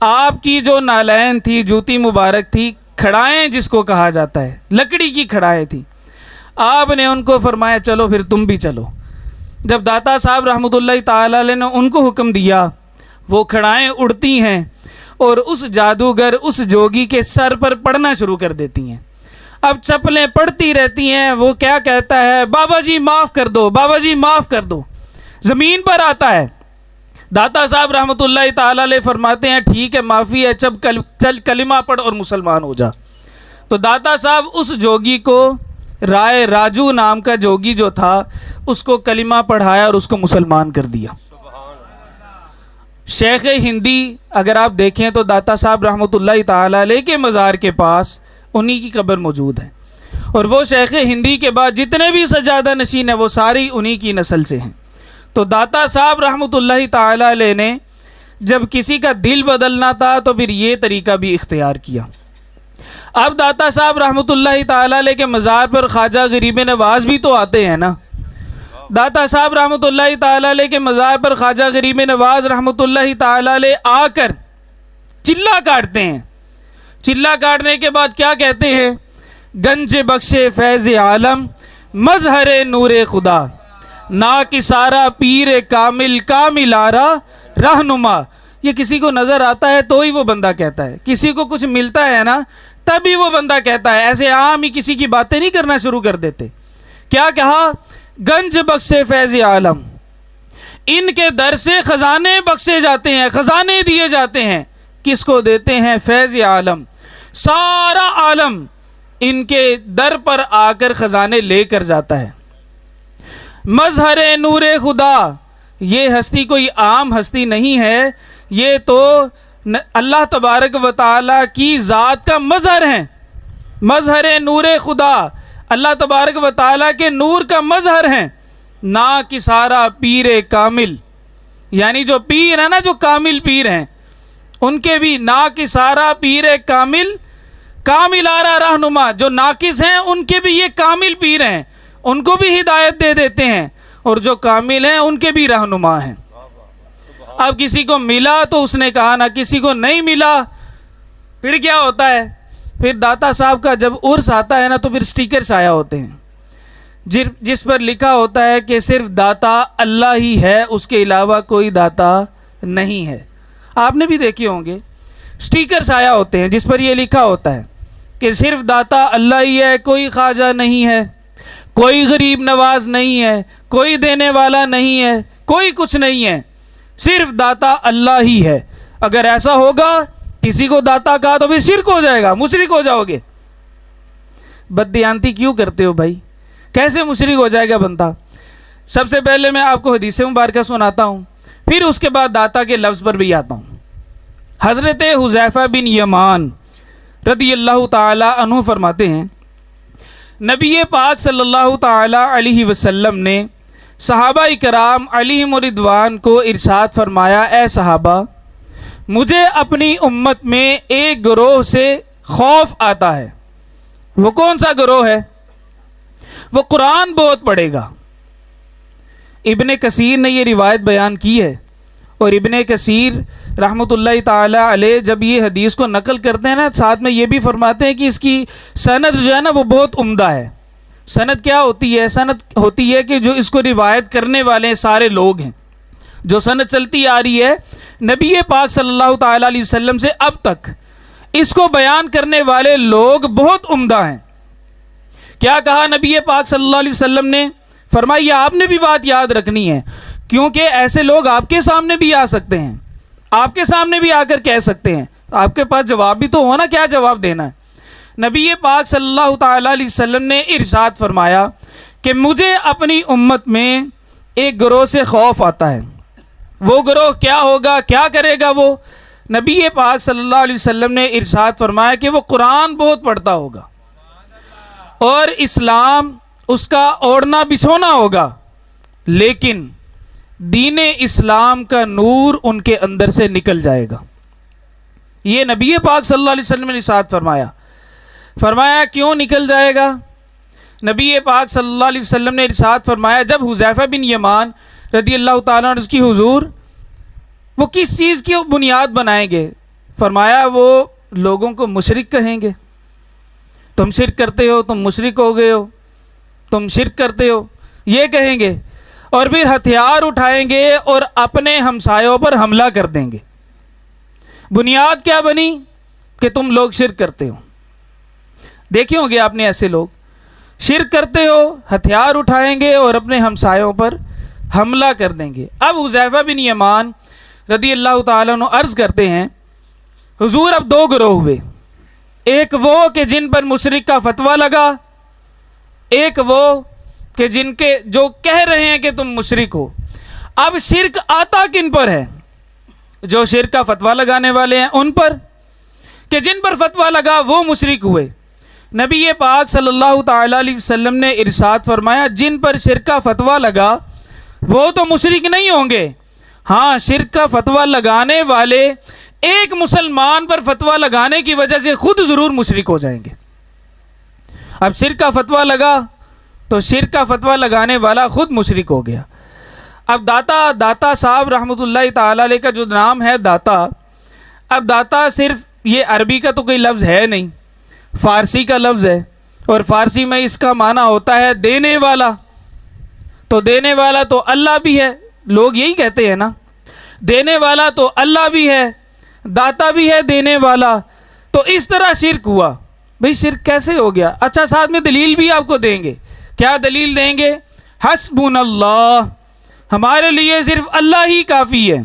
آپ کی جو نالین تھی، جوتی مبارک تھی، کھڑائیں جس کو کہا جاتا ہے، لکڑی کی کھڑائیں تھی. آپ نے ان کو فرمایا چلو پھر تم بھی چلو. جب داتا صاحب رحمۃ اللہ تعالیٰ علیہ نے ان کو حکم دیا، وہ کھڑائیں اڑتی ہیں اور اس جادوگر اس جوگی کے سر پر پڑنا شروع کر دیتی ہیں. اب چپلیں پڑتی رہتی ہیں. وہ کیا کہتا ہے بابا جی معاف کر دو، بابا جی معاف کر دو. زمین پر آتا ہے. داتا صاحب رحمۃ اللہ تعالیٰ علیہ فرماتے ہیں ٹھیک ہے معافی ہے، چل کلمہ پڑھ اور مسلمان ہو جا. تو داتا صاحب اس جوگی کو، رائے راجو نام کا جوگی جو تھا، اس کو کلمہ پڑھایا اور اس کو مسلمان کر دیا. شیخ ہندی اگر آپ دیکھیں تو داتا صاحب رحمۃ اللہ تعالیٰ علیہ کے مزار کے پاس انہی کی قبر موجود ہے، اور وہ شیخ ہندی کے بعد جتنے بھی سجادہ نشین ہیں وہ ساری انہی کی نسل سے ہیں. تو داتا صاحب رحمۃ اللہ تعالیٰ علیہ نے جب کسی کا دل بدلنا تھا تو پھر یہ طریقہ بھی اختیار کیا. اب داتا صاحب رحمۃ اللہ تعالیٰ علیہ کے مزار پر خواجہ غریب نواز بھی تو آتے ہیں نا. داتا صاحب رحمۃ اللہ تعالیٰ علیہ کے مزار پر خواجہ غریب نواز رحمۃ اللہ تعالیٰ علیہ آ کر چلا کاٹتے ہیں. چلا کاٹنے کے بعد کیا کہتے ہیں؟ گنج بخش فیض عالم مظہر نور خدا، نا کسارا پیر کامل کامل آرا رہنما. یہ کسی کو نظر آتا ہے تو ہی وہ بندہ کہتا ہے، کسی کو کچھ ملتا ہے نا تبھی وہ بندہ کہتا ہے. ایسے عام ہی کسی کی باتیں نہیں کرنا شروع کر دیتے. کیا کہا؟ گنج بخش فیض عالم، ان کے در سے خزانے بخشے جاتے ہیں، خزانے دیے جاتے ہیں. کس کو دیتے ہیں؟ فیض عالم. سارا عالم ان کے در پر آ کر خزانے لے کر جاتا ہے. مظہر نور خدا، یہ ہستی کوئی عام ہستی نہیں ہے، یہ تو اللہ تبارک و تعالیٰ کی ذات کا مظہر ہے. مظہر نور خدا، اللہ تبارک و تعالیٰ کے نور کا مظہر ہیں. نا کسارا پیر کامل، یعنی جو پیر ہیں نا، جو کامل پیر ہیں، ان کے بھی نا کسارا پیر کامل کامل آرا رہنما. جو ناقص ہیں ان کے بھی یہ کامل پیر ہیں، ان کو بھی ہدایت دے دیتے ہیں، اور جو کامل ہیں ان کے بھی رہنما ہیں. اب کسی کو ملا تو اس نے کہا نا، کسی کو نہیں ملا پھر کیا ہوتا ہے؟ پھر داتا صاحب کا جب عرس آتا ہے نا تو پھر سٹیکرز آیا ہوتے ہیں جس پر لکھا ہوتا ہے کہ صرف داتا اللہ ہی ہے، اس کے علاوہ کوئی داتا نہیں ہے. آپ نے بھی دیکھے ہوں گے سٹیکرز آیا ہوتے ہیں جس پر یہ لکھا ہوتا ہے کہ صرف داتا اللہ ہی ہے، کوئی خواجہ نہیں ہے، کوئی غریب نواز نہیں ہے، کوئی دینے والا نہیں ہے، کوئی کچھ نہیں ہے، صرف داتا اللہ ہی ہے. اگر ایسا ہوگا کسی کو داتا کہا تو پھر شرک ہو جائے گا، مشرک ہو جاؤ گے. بددیانتی کیوں کرتے ہو بھائی؟ کیسے مشرک ہو جائے گا بندہ؟ سب سے پہلے میں آپ کو حدیث مبارکہ سناتا ہوں، پھر اس کے بعد داتا کے لفظ پر بھی آتا ہوں۔ حضرت حذیفہ بن یمان رضی اللہ تعالی عنہ فرماتے ہیں، نبی پاک صلی اللہ تعالی علیہ وسلم نے صحابہ کرام علیہم رضوان کو ارشاد فرمایا، اے صحابہ، مجھے اپنی امت میں ایک گروہ سے خوف آتا ہے۔ وہ کون سا گروہ ہے؟ وہ قرآن بہت پڑھے گا۔ ابن کثیر نے یہ روایت بیان کی ہے، اور ابن کثیر رحمۃ اللہ تعالی علیہ جب یہ حدیث کو نقل کرتے ہیں نا، ساتھ میں یہ بھی فرماتے ہیں کہ اس کی سند جو ہے نا وہ بہت عمدہ ہے۔ سند کیا ہوتی ہے؟ سند ہوتی ہے کہ جو اس کو روایت کرنے والے سارے لوگ ہیں، جو سند چلتی آ رہی ہے نبی پاک صلی اللہ تعالی علیہ وسلم سے اب تک، اس کو بیان کرنے والے لوگ بہت عمدہ ہیں۔ کیا کہا نبی پاک صلی اللہ علیہ وسلم نے؟ فرمایا آپ نے بھی بات یاد رکھنی ہے، کیونکہ ایسے لوگ آپ کے سامنے بھی آ سکتے ہیں، آپ کے سامنے بھی آ کر کہہ سکتے ہیں، آپ کے پاس جواب بھی تو ہونا، کیا جواب دینا ہے؟ نبی پاک صلی اللہ تعالی علیہ وسلم نے ارشاد فرمایا کہ مجھے اپنی امت میں ایک گروہ سے خوف آتا ہے۔ وہ گروہ کیا ہوگا، کیا کرے گا وہ؟ نبی پاک صلی اللہ علیہ وسلم نے ارشاد فرمایا کہ وہ قرآن بہت پڑھتا ہوگا، اور اسلام اس کا اوڑھنا بچھونا ہوگا، لیکن دین اسلام کا نور ان کے اندر سے نکل جائے گا۔ یہ نبی پاک صلی اللہ علیہ وسلم نے ارشاد فرمایا کیوں نکل جائے گا؟ نبی پاک صلی اللہ علیہ وسلم نے ارشاد فرمایا، جب حذیفہ بن یمان رضی اللہ تعالیٰ عنہ کی حضور وہ کس چیز کی بنیاد بنائیں گے؟ فرمایا وہ لوگوں کو مشرک کہیں گے، تم شرک کرتے ہو، تم مشرک ہو گئے ہو، تم شرک کرتے ہو، یہ کہیں گے، اور پھر ہتھیار اٹھائیں گے اور اپنے ہمسایوں پر حملہ کر دیں گے۔ بنیاد کیا بنی؟ کہ تم لوگ شرک کرتے ہو۔ دیکھے ہوں گے آپ نے ایسے لوگ شرک کرتے ہو، ہتھیار اٹھائیں گے اور اپنے ہمسایوں پر حملہ کر دیں گے۔ اب حذیفہ بن یمان رضی اللہ تعالیٰ عنہ عرض کرتے ہیں، حضور اب دو گروہ ہوئے، ایک وہ کہ جن پر مشرک کا فتویٰ لگا، ایک وہ کہ جن کے جو کہہ رہے ہیں کہ تم مشرک ہو۔ اب شرک آتا کن پر ہے؟ جو شرک کا فتویٰ لگانے والے ہیں ان پر، کہ جن پر فتویٰ لگا وہ مشرک ہوئے۔ نبی پاک صلی اللہ تعالی علیہ وسلم نے ارشاد فرمایا، جن پر شرک کا فتویٰ لگا وہ تو مشرک نہیں ہوں گے، ہاں شرک کا فتویٰ لگانے والے ایک مسلمان پر فتویٰ لگانے کی وجہ سے خود ضرور مشرک ہو جائیں گے۔ اب شرک کا فتویٰ لگا تو شرک کا فتویٰ لگانے والا خود مشرک ہو گیا۔ اب داتا صاحب رحمۃ اللہ تعالی علیہ کا جو نام ہے داتا، اب داتا صرف یہ عربی کا تو کوئی لفظ ہے نہیں، فارسی کا لفظ ہے، اور فارسی میں اس کا معنی ہوتا ہے دینے والا۔ تو دینے والا تو اللہ بھی ہے، لوگ یہی کہتے ہیں نا، دینے والا تو اللہ بھی ہے، داتا بھی ہے، دینے والا۔ تو اس طرح شرک ہوا۔ بھئی شرک کیسے ہو گیا؟ اچھا ساتھ میں دلیل بھی آپ کو دیں گے۔ کیا دلیل دیں گے؟ حسبنا اللہ، ہمارے لیے صرف اللہ ہی کافی ہے۔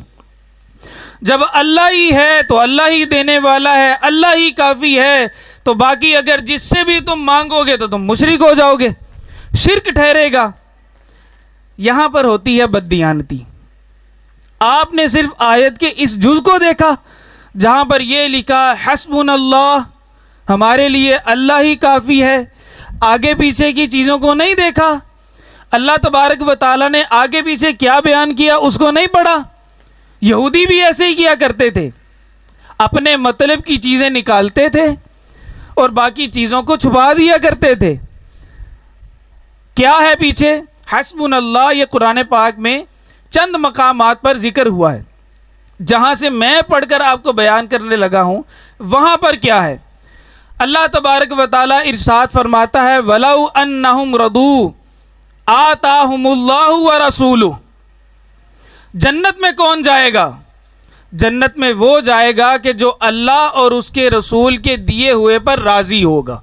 جب اللہ ہی ہے تو اللہ ہی دینے والا ہے، اللہ ہی کافی ہے، تو باقی اگر جس سے بھی تم مانگو گے تو تم مشرک ہو جاؤ گے، شرک ٹھہرے گا۔ یہاں پر ہوتی ہے بددیانتی۔ آپ نے صرف آیت کے اس جز کو دیکھا جہاں پر یہ لکھا حسبنا اللہ، ہمارے لیے اللہ ہی کافی ہے، آگے پیچھے کی چیزوں کو نہیں دیکھا۔ اللہ تبارک و تعالیٰ نے آگے پیچھے کیا بیان کیا اس کو نہیں پڑھا۔ یہودی بھی ایسے ہی کیا کرتے تھے، اپنے مطلب کی چیزیں نکالتے تھے اور باقی چیزوں کو چھپا دیا کرتے تھے۔ کیا ہے پیچھے؟ حسبنا اللہ، یہ قرآن پاک میں چند مقامات پر ذکر ہوا ہے، جہاں سے میں پڑھ کر آپ کو بیان کرنے لگا ہوں وہاں پر کیا ہے؟ اللہ تبارک و تعالیٰ ارشاد فرماتا ہے وَلَوْ أَنَّهُمْ رَضُوا آتَاهُمُ اللَّهُ وَرَسُولُهُ۔ جنت میں کون جائے گا؟ جنت میں وہ جائے گا کہ جو اللہ اور اس کے رسول کے دیے ہوئے پر راضی ہوگا۔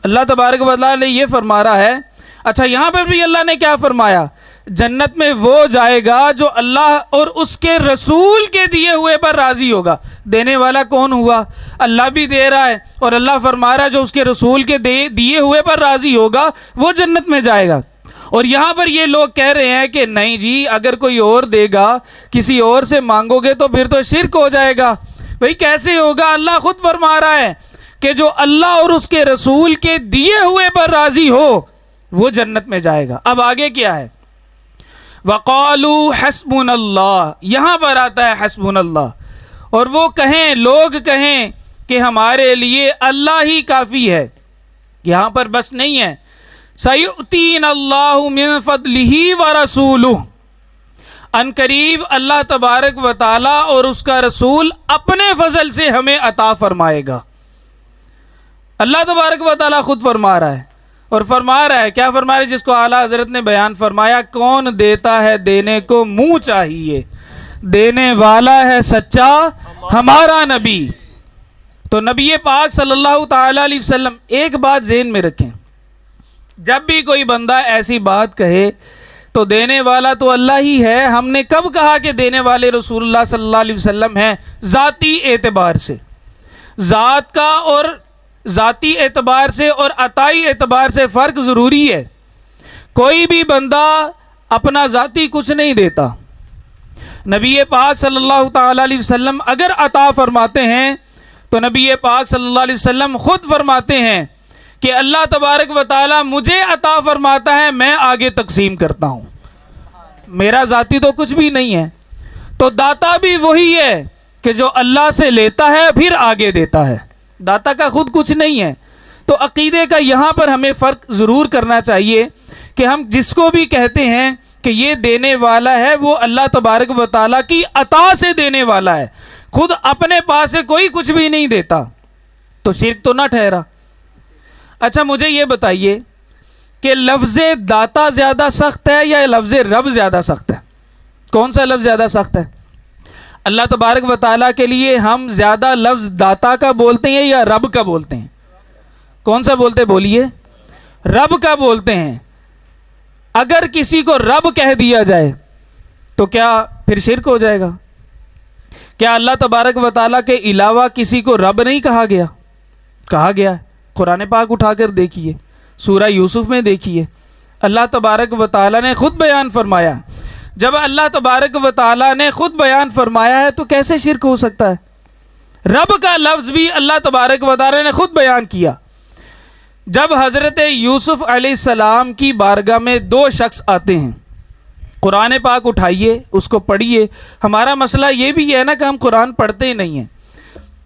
اللہ تبارک و تعالیٰ نے یہ فرما رہا ہے۔ اچھا یہاں پر بھی اللہ نے کیا فرمایا؟ جنت میں وہ جائے گا جو اللہ اور اس کے رسول کے دیے ہوئے پر راضی ہوگا۔ دینے والا کون ہوا؟ اللہ بھی دے رہا ہے، اور اللہ فرما رہا ہے جو اس کے رسول کے دیے ہوئے پر راضی ہوگا وہ جنت میں جائے گا۔ اور یہاں پر یہ لوگ کہہ رہے ہیں کہ نہیں جی، اگر کوئی اور دے گا، کسی اور سے مانگو گے تو پھر تو شرک ہو جائے گا۔ بھئی کیسے ہوگا؟ اللہ خود فرما رہا ہے کہ جو اللہ اور اس کے رسول کے دیے ہوئے پر راضی ہو وہ جنت میں جائے گا۔ اب آگے کیا ہے؟ وَقَالُوا حَسْبُنَا اللَّهُ، یہاں پر آتا ہے حسبنا اللہ، اور وہ کہیں، لوگ کہیں کہ ہمارے لیے اللہ ہی کافی ہے۔ یہاں پر بس نہیں ہے، سَيُؤْتِينَ اللَّهُ مِن فَضْلِهِ وَرَسُولُهُ، ان قریب اللہ تبارک و تعالی اور اس کا رسول اپنے فضل سے ہمیں عطا فرمائے گا۔ اللہ تبارک و تعالی خود فرما رہا ہے، اور فرما رہا ہے، کیا فرما رہا ہے؟ جس کو اعلیٰ حضرت نے بیان فرمایا، کون دیتا ہے دینے کو منہ چاہیے، دینے والا ہے سچا ہمارا نبی۔ تو نبی پاک صلی اللہ تعالی علیہ وسلم، ایک بات ذہن میں رکھیں، جب بھی کوئی بندہ ایسی بات کہے تو دینے والا تو اللہ ہی ہے۔ ہم نے کب کہا کہ دینے والے رسول اللہ صلی اللہ علیہ وسلم ہیں؟ ذاتی اعتبار سے، ذات کا اور ذاتی اعتبار سے اور عطائی اعتبار سے فرق ضروری ہے۔ کوئی بھی بندہ اپنا ذاتی کچھ نہیں دیتا۔ نبی پاک صلی اللہ تعالی علیہ وسلم اگر عطا فرماتے ہیں تو نبی پاک صلی اللہ علیہ وسلم خود فرماتے ہیں کہ اللہ تبارک و تعالی مجھے عطا فرماتا ہے، میں آگے تقسیم کرتا ہوں، میرا ذاتی تو کچھ بھی نہیں ہے۔ تو داتا بھی وہی ہے کہ جو اللہ سے لیتا ہے پھر آگے دیتا ہے، داتا کا خود کچھ نہیں ہے۔ تو عقیدے کا یہاں پر ہمیں فرق ضرور کرنا چاہیے کہ ہم جس کو بھی کہتے ہیں کہ یہ دینے والا ہے، وہ اللہ تبارک و تعالیٰ کی عطا سے دینے والا ہے، خود اپنے پاس سے کوئی کچھ بھی نہیں دیتا، تو شرک تو نہ ٹھہرا۔ اچھا مجھے یہ بتائیے کہ لفظ داتا زیادہ سخت ہے یا لفظ رب زیادہ سخت ہے؟ کون سا لفظ زیادہ سخت ہے؟ اللہ تبارک و تعالیٰ کے لیے ہم زیادہ لفظ داتا کا بولتے ہیں یا رب کا بولتے ہیں؟ کون سا بولتے؟ بولیے۔ رب کا بولتے ہیں۔ اگر کسی کو رب کہہ دیا جائے تو کیا پھر شرک ہو جائے گا؟ کیا اللہ تبارک و تعالیٰ کے علاوہ کسی کو رب نہیں کہا گیا؟ کہا گیا ہے۔ قرآن پاک اٹھا کر دیکھیے، سورہ یوسف میں دیکھیے، اللہ تبارک و تعالیٰ نے خود بیان فرمایا۔ جب اللہ تبارک و تعالیٰ نے خود بیان فرمایا ہے تو کیسے شرک ہو سکتا ہے؟ رب کا لفظ بھی اللہ تبارک و تعالیٰ نے خود بیان کیا۔ جب حضرت یوسف علیہ السلام کی بارگاہ میں دو شخص آتے ہیں، قرآن پاک اٹھائیے، اس کو پڑھیے۔ ہمارا مسئلہ یہ بھی ہے نا کہ ہم قرآن پڑھتے ہی نہیں ہیں۔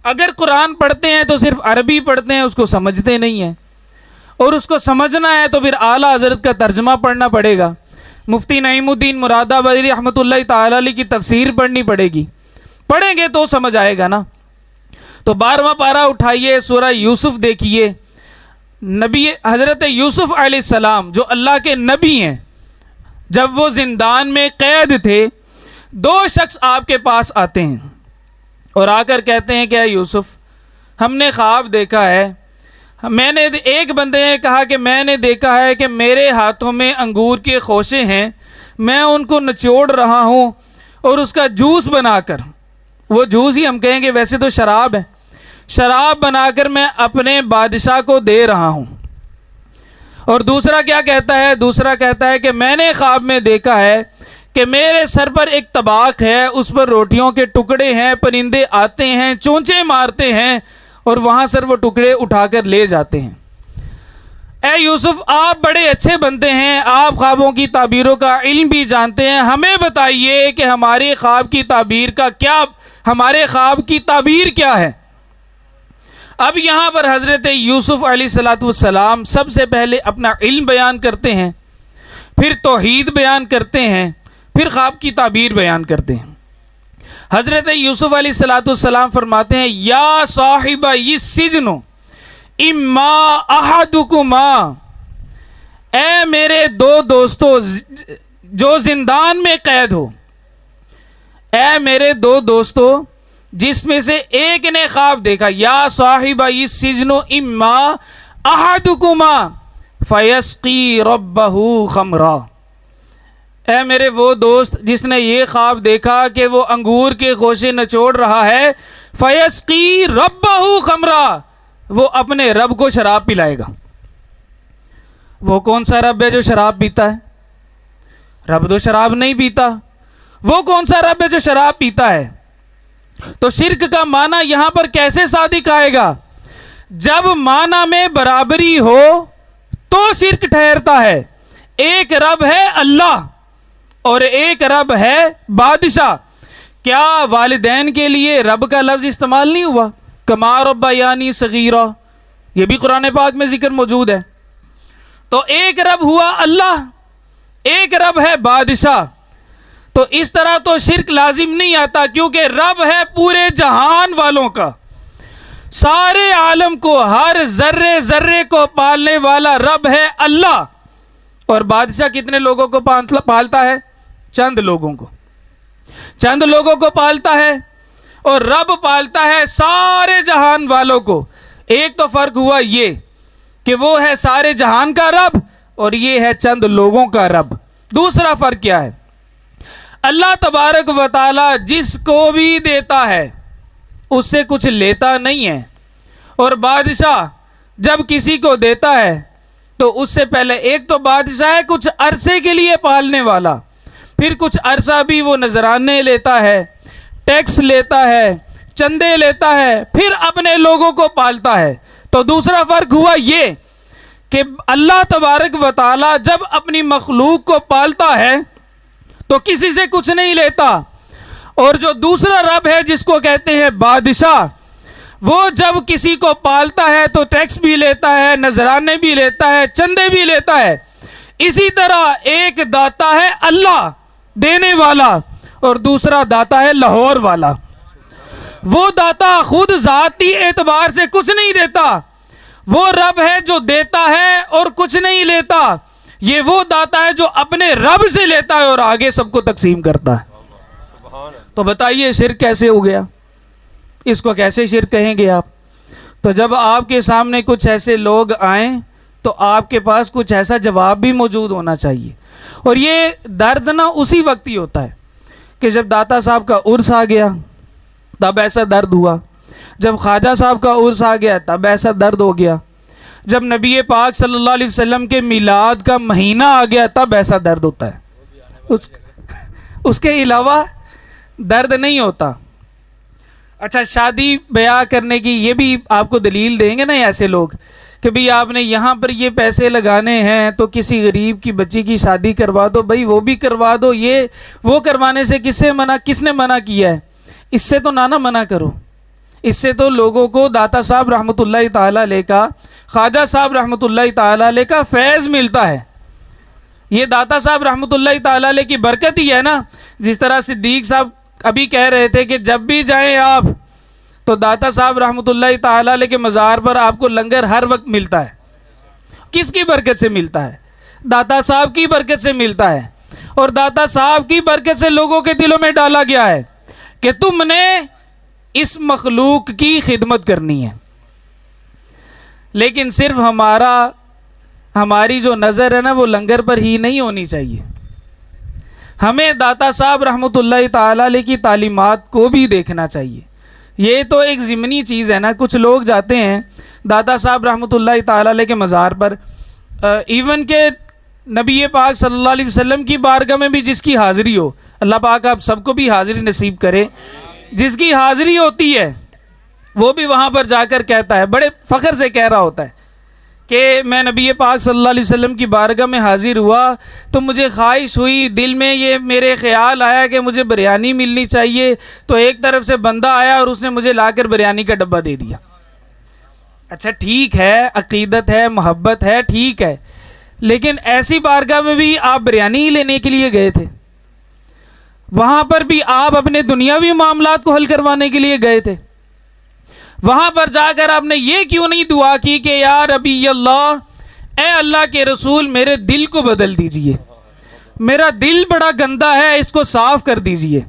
اگر قرآن پڑھتے ہیں تو صرف عربی پڑھتے ہیں، اس کو سمجھتے نہیں ہیں، اور اس کو سمجھنا ہے تو پھر اعلیٰ حضرت کا ترجمہ پڑھنا پڑے گا، مفتی نعیم الدین مراد آبادی رحمۃ اللہ تعالی علیہ کی تفسیر پڑھنی پڑے گی، پڑھیں گے تو سمجھ آئے گا نا۔ تو 12واں پارہ اٹھائیے، سورہ یوسف دیکھیے۔ نبی حضرت یوسف علیہ السلام جو اللہ کے نبی ہیں، جب وہ زندان میں قید تھے، دو شخص آپ کے پاس آتے ہیں اور آ کر کہتے ہیں کہ اے یوسف، ہم نے خواب دیکھا ہے، میں نے، ایک بندے نے کہا کہ میں نے دیکھا ہے کہ میرے ہاتھوں میں انگور کے خوشے ہیں، میں ان کو نچوڑ رہا ہوں اور اس کا جوس بنا کر، وہ جوس ہی ہم کہیں گے، ویسے تو شراب ہے، شراب بنا کر میں اپنے بادشاہ کو دے رہا ہوں۔ اور دوسرا کیا کہتا ہے؟ دوسرا کہتا ہے کہ میں نے خواب میں دیکھا ہے کہ میرے سر پر ایک طباق ہے، اس پر روٹیوں کے ٹکڑے ہیں، پرندے آتے ہیں، چونچے مارتے ہیں اور وہاں سے وہ ٹکڑے اٹھا کر لے جاتے ہیں۔ اے یوسف، آپ بڑے اچھے بندے ہیں، آپ خوابوں کی تعبیروں کا علم بھی جانتے ہیں، ہمیں بتائیے کہ ہمارے خواب کی تعبیر کا کیا، ہمارے خواب کی تعبیر کیا ہے؟ اب یہاں پر حضرت یوسف علیہ السلام سب سے پہلے اپنا علم بیان کرتے ہیں، پھر توحید بیان کرتے ہیں، پھر خواب کی تعبیر بیان کرتے ہیں۔ حضرت یوسف علیہ السلام فرماتے ہیں، یا صاحب السجن اما احدکما، اے میرے دو دوستو جو زندان میں قید ہو، اے میرے دو دوستو جس میں سے ایک نے خواب دیکھا، یا صاحب السجن اما احدکما فیسقی ربہ خمرا، اے میرے وہ دوست جس نے یہ خواب دیکھا کہ وہ انگور کے خوشے نچوڑ رہا ہے، فیسقی ربہ خمرا، وہ اپنے رب کو شراب پلائے گا۔ وہ کون سا رب ہے جو شراب پیتا ہے؟ رب تو شراب نہیں پیتا۔ وہ کون سا رب ہے جو شراب پیتا ہے؟ تو شرک کا معنی یہاں پر کیسے صادق آئے گا؟ جب معنی میں برابری ہو تو شرک ٹھہرتا ہے۔ ایک رب ہے اللہ اور ایک رب ہے بادشاہ۔ کیا والدین کے لیے رب کا لفظ استعمال نہیں ہوا؟ کما ربیانی صغیرا، یہ بھی قرآن پاک میں ذکر موجود ہے۔ تو ایک رب ہوا اللہ، ایک رب ہے بادشاہ۔ تو اس طرح تو شرک لازم نہیں آتا، کیونکہ رب ہے پورے جہان والوں کا، سارے عالم کو، ہر ذرے ذرے کو پالنے والا رب ہے اللہ۔ اور بادشاہ کتنے لوگوں کو پالتا ہے؟ چند لوگوں کو، چند لوگوں کو پالتا ہے، اور رب پالتا ہے سارے جہان والوں کو۔ ایک تو فرق ہوا یہ کہ وہ ہے سارے جہان کا رب اور یہ ہے چند لوگوں کا رب۔ دوسرا فرق کیا ہے؟ اللہ تبارک و تعالی جس کو بھی دیتا ہے اس سے کچھ لیتا نہیں ہے، اور بادشاہ جب کسی کو دیتا ہے تو اس سے پہلے ایک تو بادشاہ ہے کچھ عرصے کے لیے پالنے والا، پھر کچھ عرصہ بھی وہ نذرانے لیتا ہے، ٹیکس لیتا ہے، چندے لیتا ہے، پھر اپنے لوگوں کو پالتا ہے۔ تو دوسرا فرق ہوا یہ کہ اللہ تبارک و تعالی جب اپنی مخلوق کو پالتا ہے تو کسی سے کچھ نہیں لیتا، اور جو دوسرا رب ہے جس کو کہتے ہیں بادشاہ، وہ جب کسی کو پالتا ہے تو ٹیکس بھی لیتا ہے، نذرانے بھی لیتا ہے، چندے بھی لیتا ہے۔ اسی طرح ایک داتا ہے اللہ دینے والا اور دوسرا داتا ہے لاہور والا۔ وہ داتا خود ذاتی اعتبار سے کچھ نہیں دیتا، وہ رب ہے جو دیتا ہے اور کچھ نہیں لیتا۔ یہ وہ داتا ہے جو اپنے رب سے لیتا ہے اور آگے سب کو تقسیم کرتا ہے۔ تو بتائیے شرک کیسے ہو گیا؟ اس کو کیسے شرک کہیں گے آپ؟ تو جب آپ کے سامنے کچھ ایسے لوگ آئیں تو آپ کے پاس کچھ ایسا جواب بھی موجود ہونا چاہیے۔ اور یہ درد نہ اسی وقت ہی ہوتا ہے کہ جب داتا صاحب کا عرس آ گیا تب ایسا درد ہوا، جب خواجہ صاحب کا عرس آ گیا تب ایسا درد ہو گیا، جب نبی پاک صلی اللہ علیہ وسلم کے میلاد کا مہینہ آ گیا تب ایسا درد ہوتا ہے۔ اس کے علاوہ درد نہیں ہوتا۔ اچھا، شادی بیاہ کرنے کی یہ بھی آپ کو دلیل دیں گے نا ایسے لوگ کہ بھئی آپ نے یہاں پر یہ پیسے لگانے ہیں تو کسی غریب کی بچی کی شادی کروا دو، بھئی وہ بھی کروا دو۔ یہ وہ کروانے سے کس نے منع کیا ہے؟ اس سے تو نہ منع کرو، اس سے تو لوگوں کو داتا صاحب رحمۃ اللہ تعالیٰ علیہ کا، خواجہ صاحب رحمۃ اللہ تعالیٰ علیہ کا فیض ملتا ہے۔ یہ داتا صاحب رحمۃ اللہ تعالیٰ علیہ کی برکت ہی ہے نا۔ جس طرح صدیق صاحب ابھی کہہ رہے تھے کہ جب بھی جائیں آپ تو داتا صاحب رحمۃ اللہ تعالیٰ علیہ کے مزار پر آپ کو لنگر ہر وقت ملتا ہے۔ کس کی برکت سے ملتا ہے؟ داتا صاحب کی برکت سے ملتا ہے۔ اور داتا صاحب کی برکت سے لوگوں کے دلوں میں ڈالا گیا ہے کہ تم نے اس مخلوق کی خدمت کرنی ہے۔ لیکن صرف ہماری جو نظر ہے نا وہ لنگر پر ہی نہیں ہونی چاہیے، ہمیں داتا صاحب رحمۃ اللہ تعالیٰ علیہ کی تعلیمات کو بھی دیکھنا چاہیے۔ یہ تو ایک ضمنی چیز ہے نا، کچھ لوگ جاتے ہیں داتا صاحب رحمۃ اللہ تعالیٰ علیہ کے مزار پر، ایون کہ نبی پاک صلی اللہ علیہ وسلم کی بارگاہ میں بھی جس کی حاضری ہو، اللہ پاک آپ سب کو بھی حاضری نصیب کرے، جس کی حاضری ہوتی ہے وہ بھی وہاں پر جا کر کہتا ہے، بڑے فخر سے کہہ رہا ہوتا ہے کہ میں نبی پاک صلی اللہ علیہ وسلم کی بارگاہ میں حاضر ہوا تو مجھے خواہش ہوئی، دل میں یہ میرے خیال آیا کہ مجھے بریانی ملنی چاہیے، تو ایک طرف سے بندہ آیا اور اس نے مجھے لا کر بریانی کا ڈبہ دے دیا۔ اچھا ٹھیک ہے، عقیدت ہے، محبت ہے، ٹھیک ہے، لیکن ایسی بارگاہ میں بھی آپ بریانی ہی لینے کے لیے گئے تھے، وہاں پر بھی آپ اپنے دنیاوی معاملات کو حل کروانے کے لیے گئے تھے، وہاں پر جا کر آپ نے یہ کیوں نہیں دعا کی کہ یا ربی اللہ، اے اللہ کے رسول میرے دل کو بدل دیجئے، میرا دل بڑا گندا ہے، اس کو صاف کر دیجئے،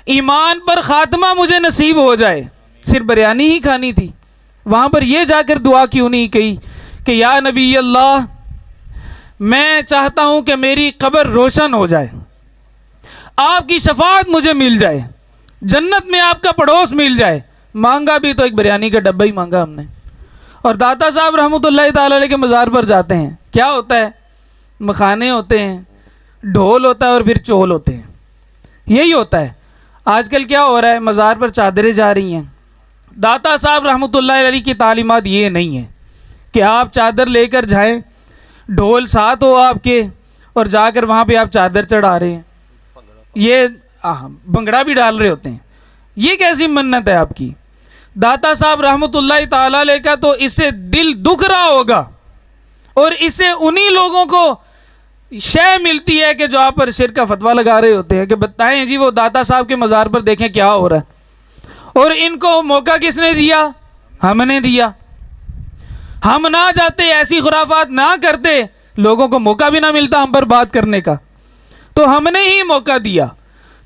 ایمان پر خاتمہ مجھے نصیب ہو جائے۔ صرف بریانی ہی کھانی تھی، وہاں پر یہ جا کر دعا کیوں نہیں کی کہ یا نبی اللہ میں چاہتا ہوں کہ میری قبر روشن ہو جائے، آپ کی شفاعت مجھے مل جائے، جنت میں آپ کا پڑوس مل جائے۔ مانگا بھی تو ایک بریانی کا ڈبہ ہی مانگا ہم نے۔ اور داتا صاحب رحمۃ اللہ تعالی علیہ کے مزار پر جاتے ہیں، کیا ہوتا ہے؟ مکھانے ہوتے ہیں، ڈھول ہوتا ہے اور پھر چول ہوتے ہیں، یہی ہوتا ہے۔ آج کل کیا ہو رہا ہے؟ مزار پر چادریں جا رہی ہیں۔ داتا صاحب رحمۃ اللہ علیہ کی تعلیمات یہ نہیں ہے کہ آپ چادر لے کر جائیں، ڈھول ساتھ ہو آپ کے، اور جا کر وہاں پہ آپ چادر چڑھا رہے ہیں، یہ بھنگڑا بھی ڈال رہے ہوتے ہیں۔ یہ کیسی منت ہے آپ کی؟ داتا صاحب رحمۃ اللہ تعالی علیہ کا تو اس سے دل دکھ رہا ہوگا، اور اس سے انہی لوگوں کو شے ملتی ہے کہ جو آپ پر شرک کا فتویٰ لگا رہے ہوتے ہیں کہ بتائیں جی وہ داتا صاحب کے مزار پر دیکھیں کیا ہو رہا ہے۔ اور ان کو موقع کس نے دیا؟ ہم نے دیا۔ ہم نہ جاتے، ایسی خرافات نہ کرتے، لوگوں کو موقع بھی نہ ملتا ہم پر بات کرنے کا، تو ہم نے ہی موقع دیا۔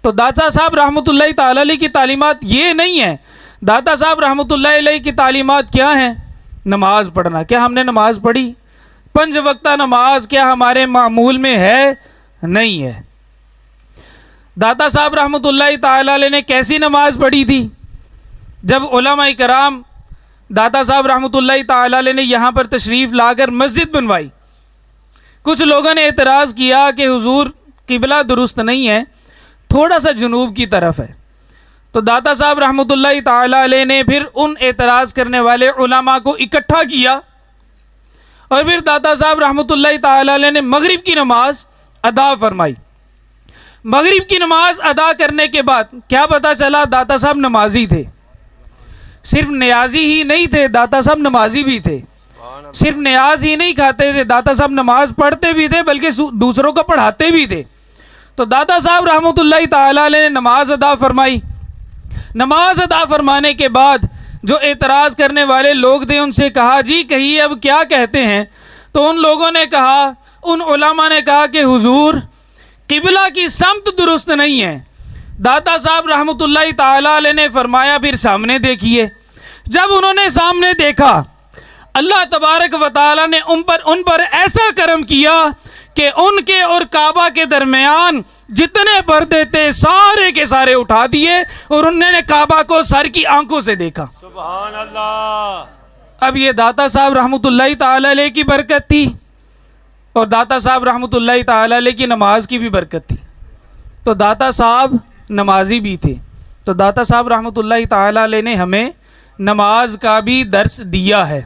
تو داتا صاحب رحمۃ اللہ تعالی علیہ کی تعلیمات یہ نہیں ہے۔ داتا صاحب رحمۃ اللہ علیہ کی تعلیمات کیا ہیں؟ نماز پڑھنا۔ کیا ہم نے نماز پڑھی؟ 5 وقتہ نماز کیا ہمارے معمول میں ہے؟ نہیں ہے۔ داتا صاحب رحمۃ اللہ تعالی علیہ نے کیسی نماز پڑھی تھی؟ جب علماء کرام داتا صاحب رحمۃ اللہ تعالی علیہ نے یہاں پر تشریف لا کر مسجد بنوائی، کچھ لوگوں نے اعتراض کیا کہ حضور قبلہ درست نہیں ہے، تھوڑا سا جنوب کی طرف ہے۔ تو داتا صاحب رحمۃ اللہ تعالی علیہ نے پھر ان اعتراض کرنے والے علماء کو اکٹھا کیا، اور پھر داتا صاحب رحمۃ اللہ تعالی علیہ نے مغرب کی نماز ادا فرمائی۔ مغرب کی نماز ادا کرنے کے بعد کیا پتہ چلا؟ داتا صاحب نمازی تھے۔ صرف نیازی ہی نہیں تھے، داتا صاحب نمازی بھی تھے۔ صرف نیاز ہی نہیں کھاتے تھے، داتا صاحب نماز پڑھتے بھی تھے بلکہ دوسروں کو پڑھاتے بھی تھے۔ تو داتا صاحب رحمۃ اللہ تعالی علیہ نے نماز ادا فرمائی۔ نماز ادا فرمانے کے بعد جو اعتراض کرنے والے لوگ تھے ان سے کہا جی کہیے اب کیا کہتے ہیں؟ تو ان لوگوں نے کہا، ان علماء نے کہا کہ حضور قبلہ کی سمت درست نہیں ہے۔ داتا صاحب رحمۃ اللہ تعالی علیہ نے فرمایا پھر سامنے دیکھیے۔ جب انہوں نے سامنے دیکھا، اللہ تبارک و تعالی نے ان پر ایسا کرم کیا کہ ان کے اور کعبہ کے درمیان جتنے پردے تھے سارے کے سارے اٹھا دیے، اور انہوں نے کعبہ کو سر کی آنکھوں سے دیکھا۔ سبحان اللہ۔ اب یہ داتا صاحب رحمۃ اللہ تعالی علیہ کی برکت تھی، اور داتا صاحب رحمۃ اللہ تعالی علیہ کی نماز کی بھی برکت تھی۔ تو داتا صاحب نمازی بھی تھے، تو داتا صاحب رحمۃ اللہ تعالی علیہ نے ہمیں نماز کا بھی درس دیا ہے۔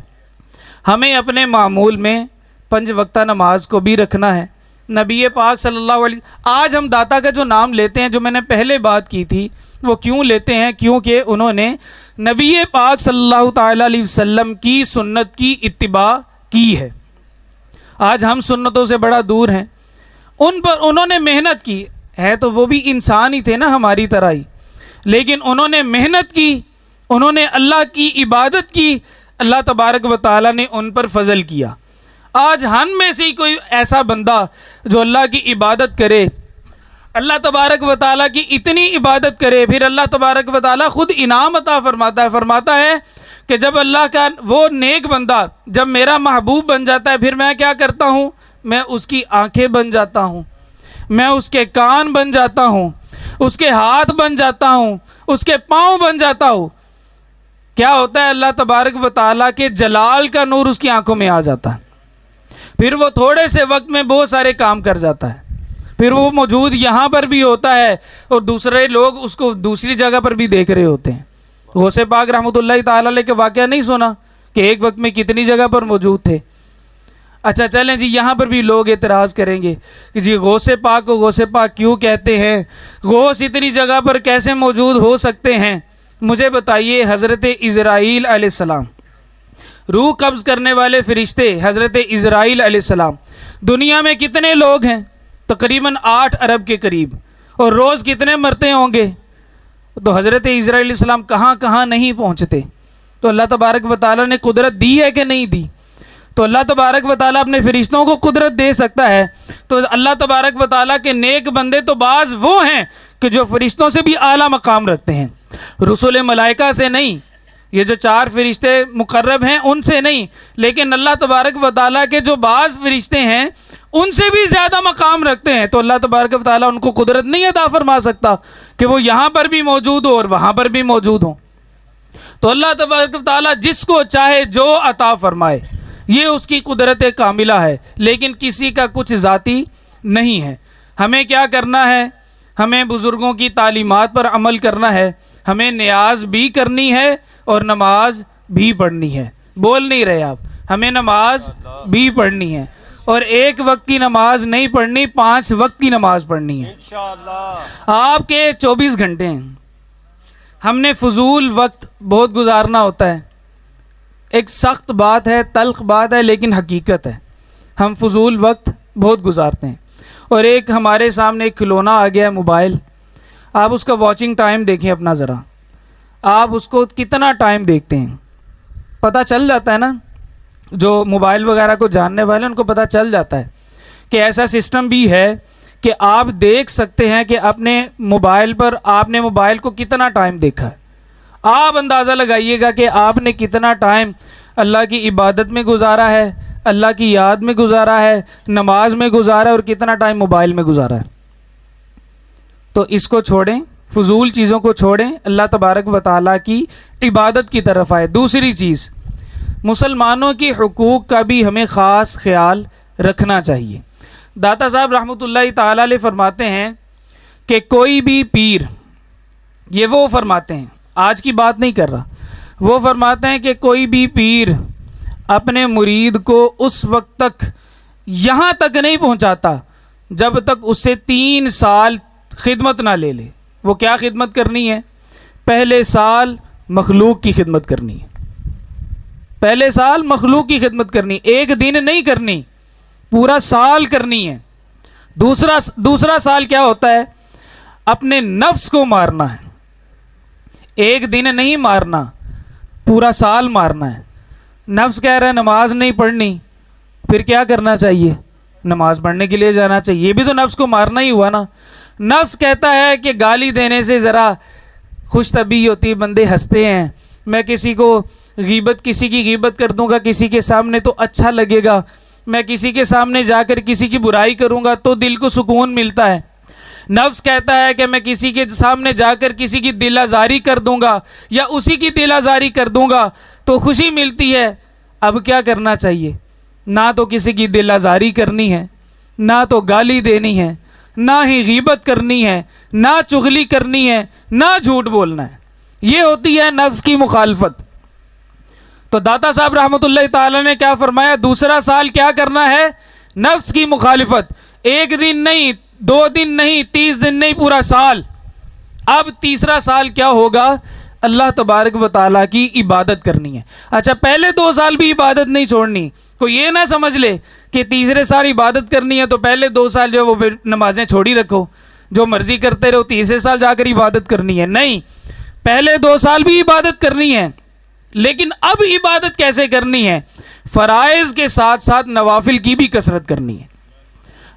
ہمیں اپنے معمول میں 5 وقتہ نماز کو بھی رکھنا ہے۔ نبی پاک صلی اللہ علیہ، آج ہم داتا کا جو نام لیتے ہیں، جو میں نے پہلے بات کی تھی، وہ کیوں لیتے ہیں؟ کیونکہ انہوں نے نبی پاک صلی اللہ تعالی علیہ وسلم کی سنت کی اتباع کی ہے۔ آج ہم سنتوں سے بڑا دور ہیں۔ ان پر انہوں نے محنت کی ہے، تو وہ بھی انسان ہی تھے نا ہماری طرح ہی، لیکن انہوں نے محنت کی، انہوں نے اللہ کی عبادت کی، اللہ تبارک و تعالی نے ان پر فضل کیا۔ آج ہم میں سے کوئی ایسا بندہ جو اللہ کی عبادت کرے، اللہ تبارک و تعالیٰ کی اتنی عبادت کرے، پھر اللہ تبارک و تعالیٰ خود انعام عطا فرماتا ہے کہ جب اللہ کا وہ نیک بندہ جب میرا محبوب بن جاتا ہے، پھر میں کیا کرتا ہوں؟ میں اس کی آنکھیں بن جاتا ہوں، میں اس کے کان بن جاتا ہوں، اس کے ہاتھ بن جاتا ہوں، اس کے پاؤں بن جاتا ہوں۔ کیا ہوتا ہے؟ اللہ تبارک و تعالیٰ کے جلال کا نور اس کی آنکھوں میں آ جاتا ہے، پھر وہ تھوڑے سے وقت میں بہت سارے کام کر جاتا ہے، پھر وہ موجود یہاں پر بھی ہوتا ہے اور دوسرے لوگ اس کو دوسری جگہ پر بھی دیکھ رہے ہوتے ہیں۔ غوث پاک رحمۃ اللہ تعالی علیہ کے واقعہ نہیں سنا کہ ایک وقت میں کتنی جگہ پر موجود تھے؟ اچھا چلیں جی، یہاں پر بھی لوگ اعتراض کریں گے کہ جی غوث پاک کو غوث پاک کیوں کہتے ہیں؟ غوث اتنی جگہ پر کیسے موجود ہو سکتے ہیں؟ مجھے بتائیے، حضرت عزرائیل علیہ السلام، روح قبض کرنے والے فرشتے حضرت عزرائیل علیہ السلام، دنیا میں کتنے لوگ ہیں؟ تقریباً 8 ارب کے قریب، اور روز کتنے مرتے ہوں گے؟ تو حضرت عزرائیل علیہ السلام کہاں کہاں نہیں پہنچتے؟ تو اللہ تبارک و تعالیٰ نے قدرت دی ہے کہ نہیں دی؟ تو اللہ تبارک و تعالیٰ اپنے فرشتوں کو قدرت دے سکتا ہے، تو اللہ تبارک و تعالیٰ کے نیک بندے تو بعض وہ ہیں کہ جو فرشتوں سے بھی اعلیٰ مقام رکھتے ہیں، رسول ملائکہ سے نہیں، یہ جو 4 فرشتے مقرب ہیں ان سے نہیں، لیکن اللہ تبارک و تعالیٰ کے جو بعض فرشتے ہیں ان سے بھی زیادہ مقام رکھتے ہیں، تو اللہ تبارک و تعالیٰ ان کو قدرت نہیں عطا فرما سکتا کہ وہ یہاں پر بھی موجود ہو اور وہاں پر بھی موجود ہوں؟ تو اللہ تبارک و تعالیٰ جس کو چاہے جو عطا فرمائے، یہ اس کی قدرت کاملہ ہے، لیکن کسی کا کچھ ذاتی نہیں ہے۔ ہمیں کیا کرنا ہے؟ ہمیں بزرگوں کی تعلیمات پر عمل کرنا ہے، ہمیں نیاز بھی کرنی ہے اور نماز بھی پڑھنی ہے۔ بول نہیں رہے آپ، ہمیں نماز بھی پڑھنی ہے، اور ایک وقت کی نماز نہیں پڑھنی، 5 وقت کی نماز پڑھنی ہے۔ انشاءاللہ۔ آپ کے 24 گھنٹے ہیں، ہم نے فضول وقت بہت گزارنا ہوتا ہے۔ ایک سخت بات ہے، تلخ بات ہے، لیکن حقیقت ہے، ہم فضول وقت بہت گزارتے ہیں۔ اور ایک ہمارے سامنے ایک کھلونا آ گیا ہے، موبائل۔ آپ اس کا واچنگ ٹائم دیکھیں اپنا ذرا، آپ اس کو کتنا ٹائم دیکھتے ہیں؟ پتہ چل جاتا ہے نا، جو موبائل وغیرہ کو جاننے والے ان کو پتہ چل جاتا ہے کہ ایسا سسٹم بھی ہے کہ آپ دیکھ سکتے ہیں کہ اپنے موبائل پر آپ نے موبائل کو کتنا ٹائم دیکھا ہے۔ آپ اندازہ لگائیے گا کہ آپ نے کتنا ٹائم اللہ کی عبادت میں گزارا ہے، اللہ کی یاد میں گزارا ہے، نماز میں گزارا ہے، اور کتنا ٹائم موبائل میں گزارا ہے۔ تو اس کو چھوڑیں، فضول چیزوں کو چھوڑیں، اللہ تبارک و تعالیٰ کی عبادت کی طرف آئے۔ دوسری چیز، مسلمانوں کی حقوق کا بھی ہمیں خاص خیال رکھنا چاہیے۔ داتا صاحب رحمۃ اللہ تعالیٰ علیہ فرماتے ہیں کہ کوئی بھی پیر، یہ وہ فرماتے ہیں، آج کی بات نہیں کر رہا، وہ فرماتے ہیں کہ کوئی بھی پیر اپنے مرید کو اس وقت تک یہاں تک نہیں پہنچاتا جب تک اس سے 3 سال خدمت نہ لے لے۔ وہ کیا خدمت کرنی ہے؟ پہلے سال مخلوق کی خدمت کرنی ہے، پہلے سال مخلوق کی خدمت کرنی، ایک دن نہیں کرنی، پورا سال کرنی ہے۔ دوسرا سال کیا ہوتا ہے؟ اپنے نفس کو مارنا ہے، ایک دن نہیں مارنا، پورا سال مارنا ہے۔ نفس کہہ رہا ہے نماز نہیں پڑھنی، پھر کیا کرنا چاہیے؟ نماز پڑھنے کے لیے جانا چاہیے، یہ بھی تو نفس کو مارنا ہی ہوا نا۔ نفس کہتا ہے کہ گالی دینے سے ذرا خوش طبعی ہوتی، بندے ہنستے ہیں، میں کسی کی غیبت کر دوں گا کسی کے سامنے تو اچھا لگے گا، میں کسی کے سامنے جا کر کسی کی برائی کروں گا تو دل کو سکون ملتا ہے۔ نفس کہتا ہے کہ میں کسی کے سامنے جا کر کسی کی دل آزاری کر دوں گا یا اسی کی دل آزاری کر دوں گا تو خوشی ملتی ہے۔ اب کیا کرنا چاہیے؟ نہ تو کسی کی دل آزاری کرنی ہے، نہ تو گالی دینی ہے، نہ ہی غیبت کرنی ہے، نہ چغلی کرنی ہے، نہ جھوٹ بولنا ہے۔ یہ ہوتی ہے نفس کی مخالفت۔ تو داتا صاحب رحمۃ اللہ تعالی نے کیا فرمایا؟ دوسرا سال کیا کرنا ہے؟ نفس کی مخالفت، ایک دن نہیں، 2 دن نہیں، 30 دن نہیں، پورا سال۔ اب تیسرا سال کیا ہوگا؟ اللہ تبارک و تعالیٰ کی عبادت کرنی ہے۔ اچھا، پہلے 2 سال بھی عبادت نہیں چھوڑنی، کوئی یہ نہ سمجھ لے کہ تیسرے سال عبادت کرنی ہے تو پہلے 2 سال جو وہ نمازیں چھوڑی رکھو، جو مرضی کرتے رہو، تیسرے سال جا کر عبادت کرنی ہے۔ نہیں، پہلے 2 سال بھی عبادت کرنی ہے، لیکن اب عبادت کیسے کرنی ہے؟ فرائض کے ساتھ ساتھ نوافل کی بھی کثرت کرنی ہے۔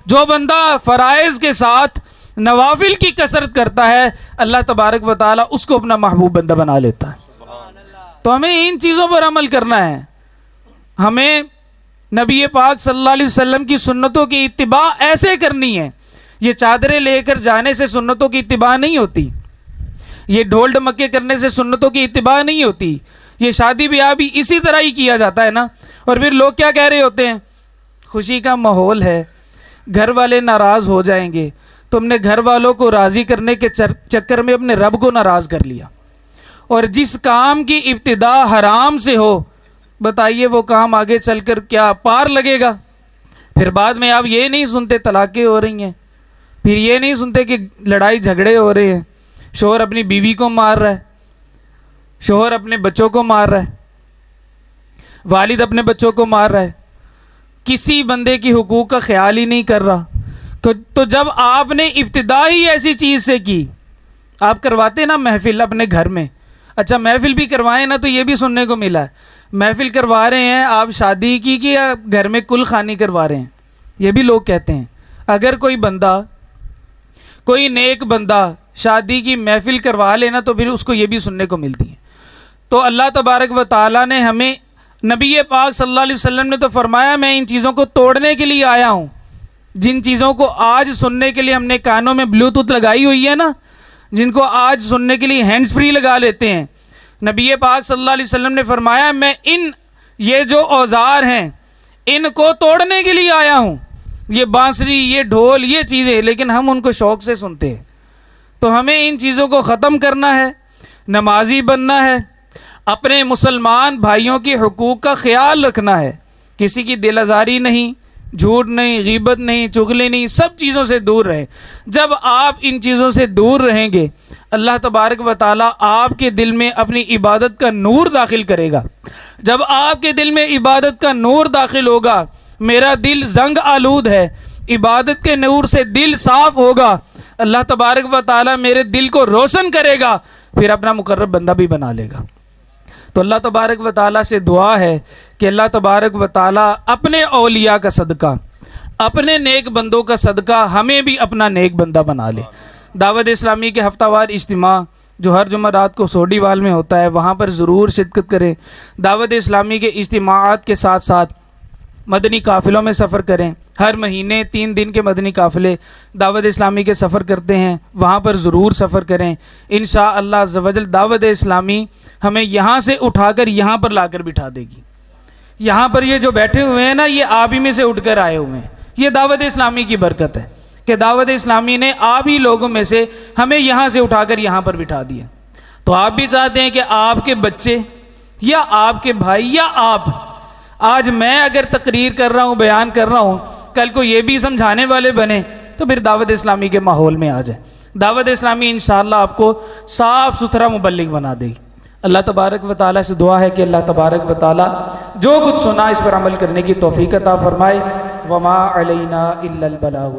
جو بندہ فرائض کے ساتھ نوافل کی کثرت کرتا ہے، اللہ تبارک و تعالیٰ اس کو اپنا محبوب بندہ بنا لیتا ہے۔ تو ہمیں ان چیزوں پر عمل کرنا ہے۔ ہمیں نبی پاک صلی اللہ علیہ وسلم کی سنتوں کی اتباع ایسے کرنی ہے۔ یہ چادریں لے کر جانے سے سنتوں کی اتباع نہیں ہوتی، یہ ڈھول ڈمکے کرنے سے سنتوں کی اتباع نہیں ہوتی، یہ شادی بیاہ بھی اسی طرح ہی کیا جاتا ہے نا۔ اور پھر لوگ کیا کہہ رہے ہوتے ہیں؟ خوشی کا ماحول ہے، گھر والے ناراض ہو جائیں گے، تم نے گھر والوں کو راضی کرنے کے چکر میں اپنے رب کو ناراض کر لیا۔ اور جس کام کی ابتدا حرام سے ہو، بتائیے وہ کام آگے چل کر کیا پار لگے گا؟ پھر بعد میں آپ یہ نہیں سنتے طلاقیں ہو رہی ہیں، پھر یہ نہیں سنتے کہ لڑائی جھگڑے ہو رہے ہیں، شوہر اپنی بیوی کو مار رہا ہے، شوہر اپنے بچوں کو مار رہا ہے، والد اپنے بچوں کو مار رہا ہے، کسی بندے کی حقوق کا خیال ہی نہیں کر رہا۔ تو جب آپ نے ابتدا ہی ایسی چیز سے کی، آپ کرواتے نا محفل اپنے گھر میں، اچھا محفل بھی کروائیں نا، تو یہ بھی سننے کو ملا ہے محفل کروا رہے ہیں آپ شادی کی کہ یا گھر میں کل خانی کروا رہے ہیں، یہ بھی لوگ کہتے ہیں۔ اگر کوئی بندہ، کوئی نیک بندہ شادی کی محفل کروا لینا تو پھر اس کو یہ بھی سننے کو ملتی ہے۔ تو اللہ تبارک و تعالیٰ نے ہمیں، نبی پاک صلی اللہ علیہ وسلم نے تو فرمایا میں ان چیزوں کو توڑنے کے لیے آیا ہوں، جن چیزوں کو آج سننے کے لیے ہم نے کانوں میں بلوٹوتھ لگائی ہوئی ہے نا، جن کو آج سننے کے لیے ہینڈز فری لگا لیتے ہیں، نبی پاک صلی اللہ علیہ وسلم نے فرمایا میں یہ جو اوزار ہیں ان کو توڑنے کے لیے آیا ہوں، یہ بانسری، یہ ڈھول، یہ چیزیں، لیکن ہم ان کو شوق سے سنتے ہیں۔ تو ہمیں ان چیزوں کو ختم کرنا ہے، نمازی بننا ہے، اپنے مسلمان بھائیوں کے حقوق کا خیال رکھنا ہے، کسی کی دل آزاری نہیں، جھوٹ نہیں، غیبت نہیں، چغلی نہیں، سب چیزوں سے دور رہیں۔ جب آپ ان چیزوں سے دور رہیں گے اللہ تبارک و تعالیٰ آپ کے دل میں اپنی عبادت کا نور داخل کرے گا۔ جب آپ کے دل میں عبادت کا نور داخل ہوگا، میرا دل زنگ آلود ہے، عبادت کے نور سے دل صاف ہوگا، اللہ تبارک و تعالیٰ میرے دل کو روشن کرے گا، پھر اپنا مقرب بندہ بھی بنا لے گا۔ تو اللہ تبارک و تعالیٰ سے دعا ہے کہ اللہ تبارک و تعالیٰ اپنے اولیاء کا صدقہ، اپنے نیک بندوں کا صدقہ ہمیں بھی اپنا نیک بندہ بنا لے۔ دعوت اسلامی کے ہفتہ وار اجتماع جو ہر جمعرات کو سوڈی وال میں ہوتا ہے، وہاں پر ضرور شرکت کریں۔ دعوت اسلامی کے اجتماعات کے ساتھ ساتھ مدنی قافلوں میں سفر کریں۔ ہر مہینے 3 دن کے مدنی قافلے دعوت اسلامی کے سفر کرتے ہیں، وہاں پر ضرور سفر کریں۔ انشاءاللہ عز و جل دعوت اسلامی ہمیں یہاں سے اٹھا کر یہاں پر لا کر بٹھا دے گی۔ یہاں پر یہ جو بیٹھے ہوئے ہیں نا، یہ آپ ہی میں سے اٹھ کر آئے ہوئے ہیں۔ یہ دعوت اسلامی کی برکت ہے کہ دعوت اسلامی نے آپ ہی لوگوں میں سے ہمیں یہاں سے اٹھا کر یہاں پر بٹھا دیا۔ تو آپ بھی چاہتے ہیں کہ آپ کے بچے یا آپ کے بھائی یا آپ، آج میں اگر تقریر کر رہا ہوں، بیان کر رہا ہوں، کل کو یہ بھی سمجھانے والے بنے تو پھر دعوت اسلامی کے ماحول میں آ جائیں۔ دعوت اسلامی انشاءاللہ آپ کو صاف ستھرا مبلغ بنا دے گی۔ اللہ تبارک و تعالیٰ سے دعا ہے کہ اللہ تبارک و تعالیٰ جو کچھ سنا اس پر عمل کرنے کی توفیق عطا فرمائے۔ وما علینا الا البلاغ۔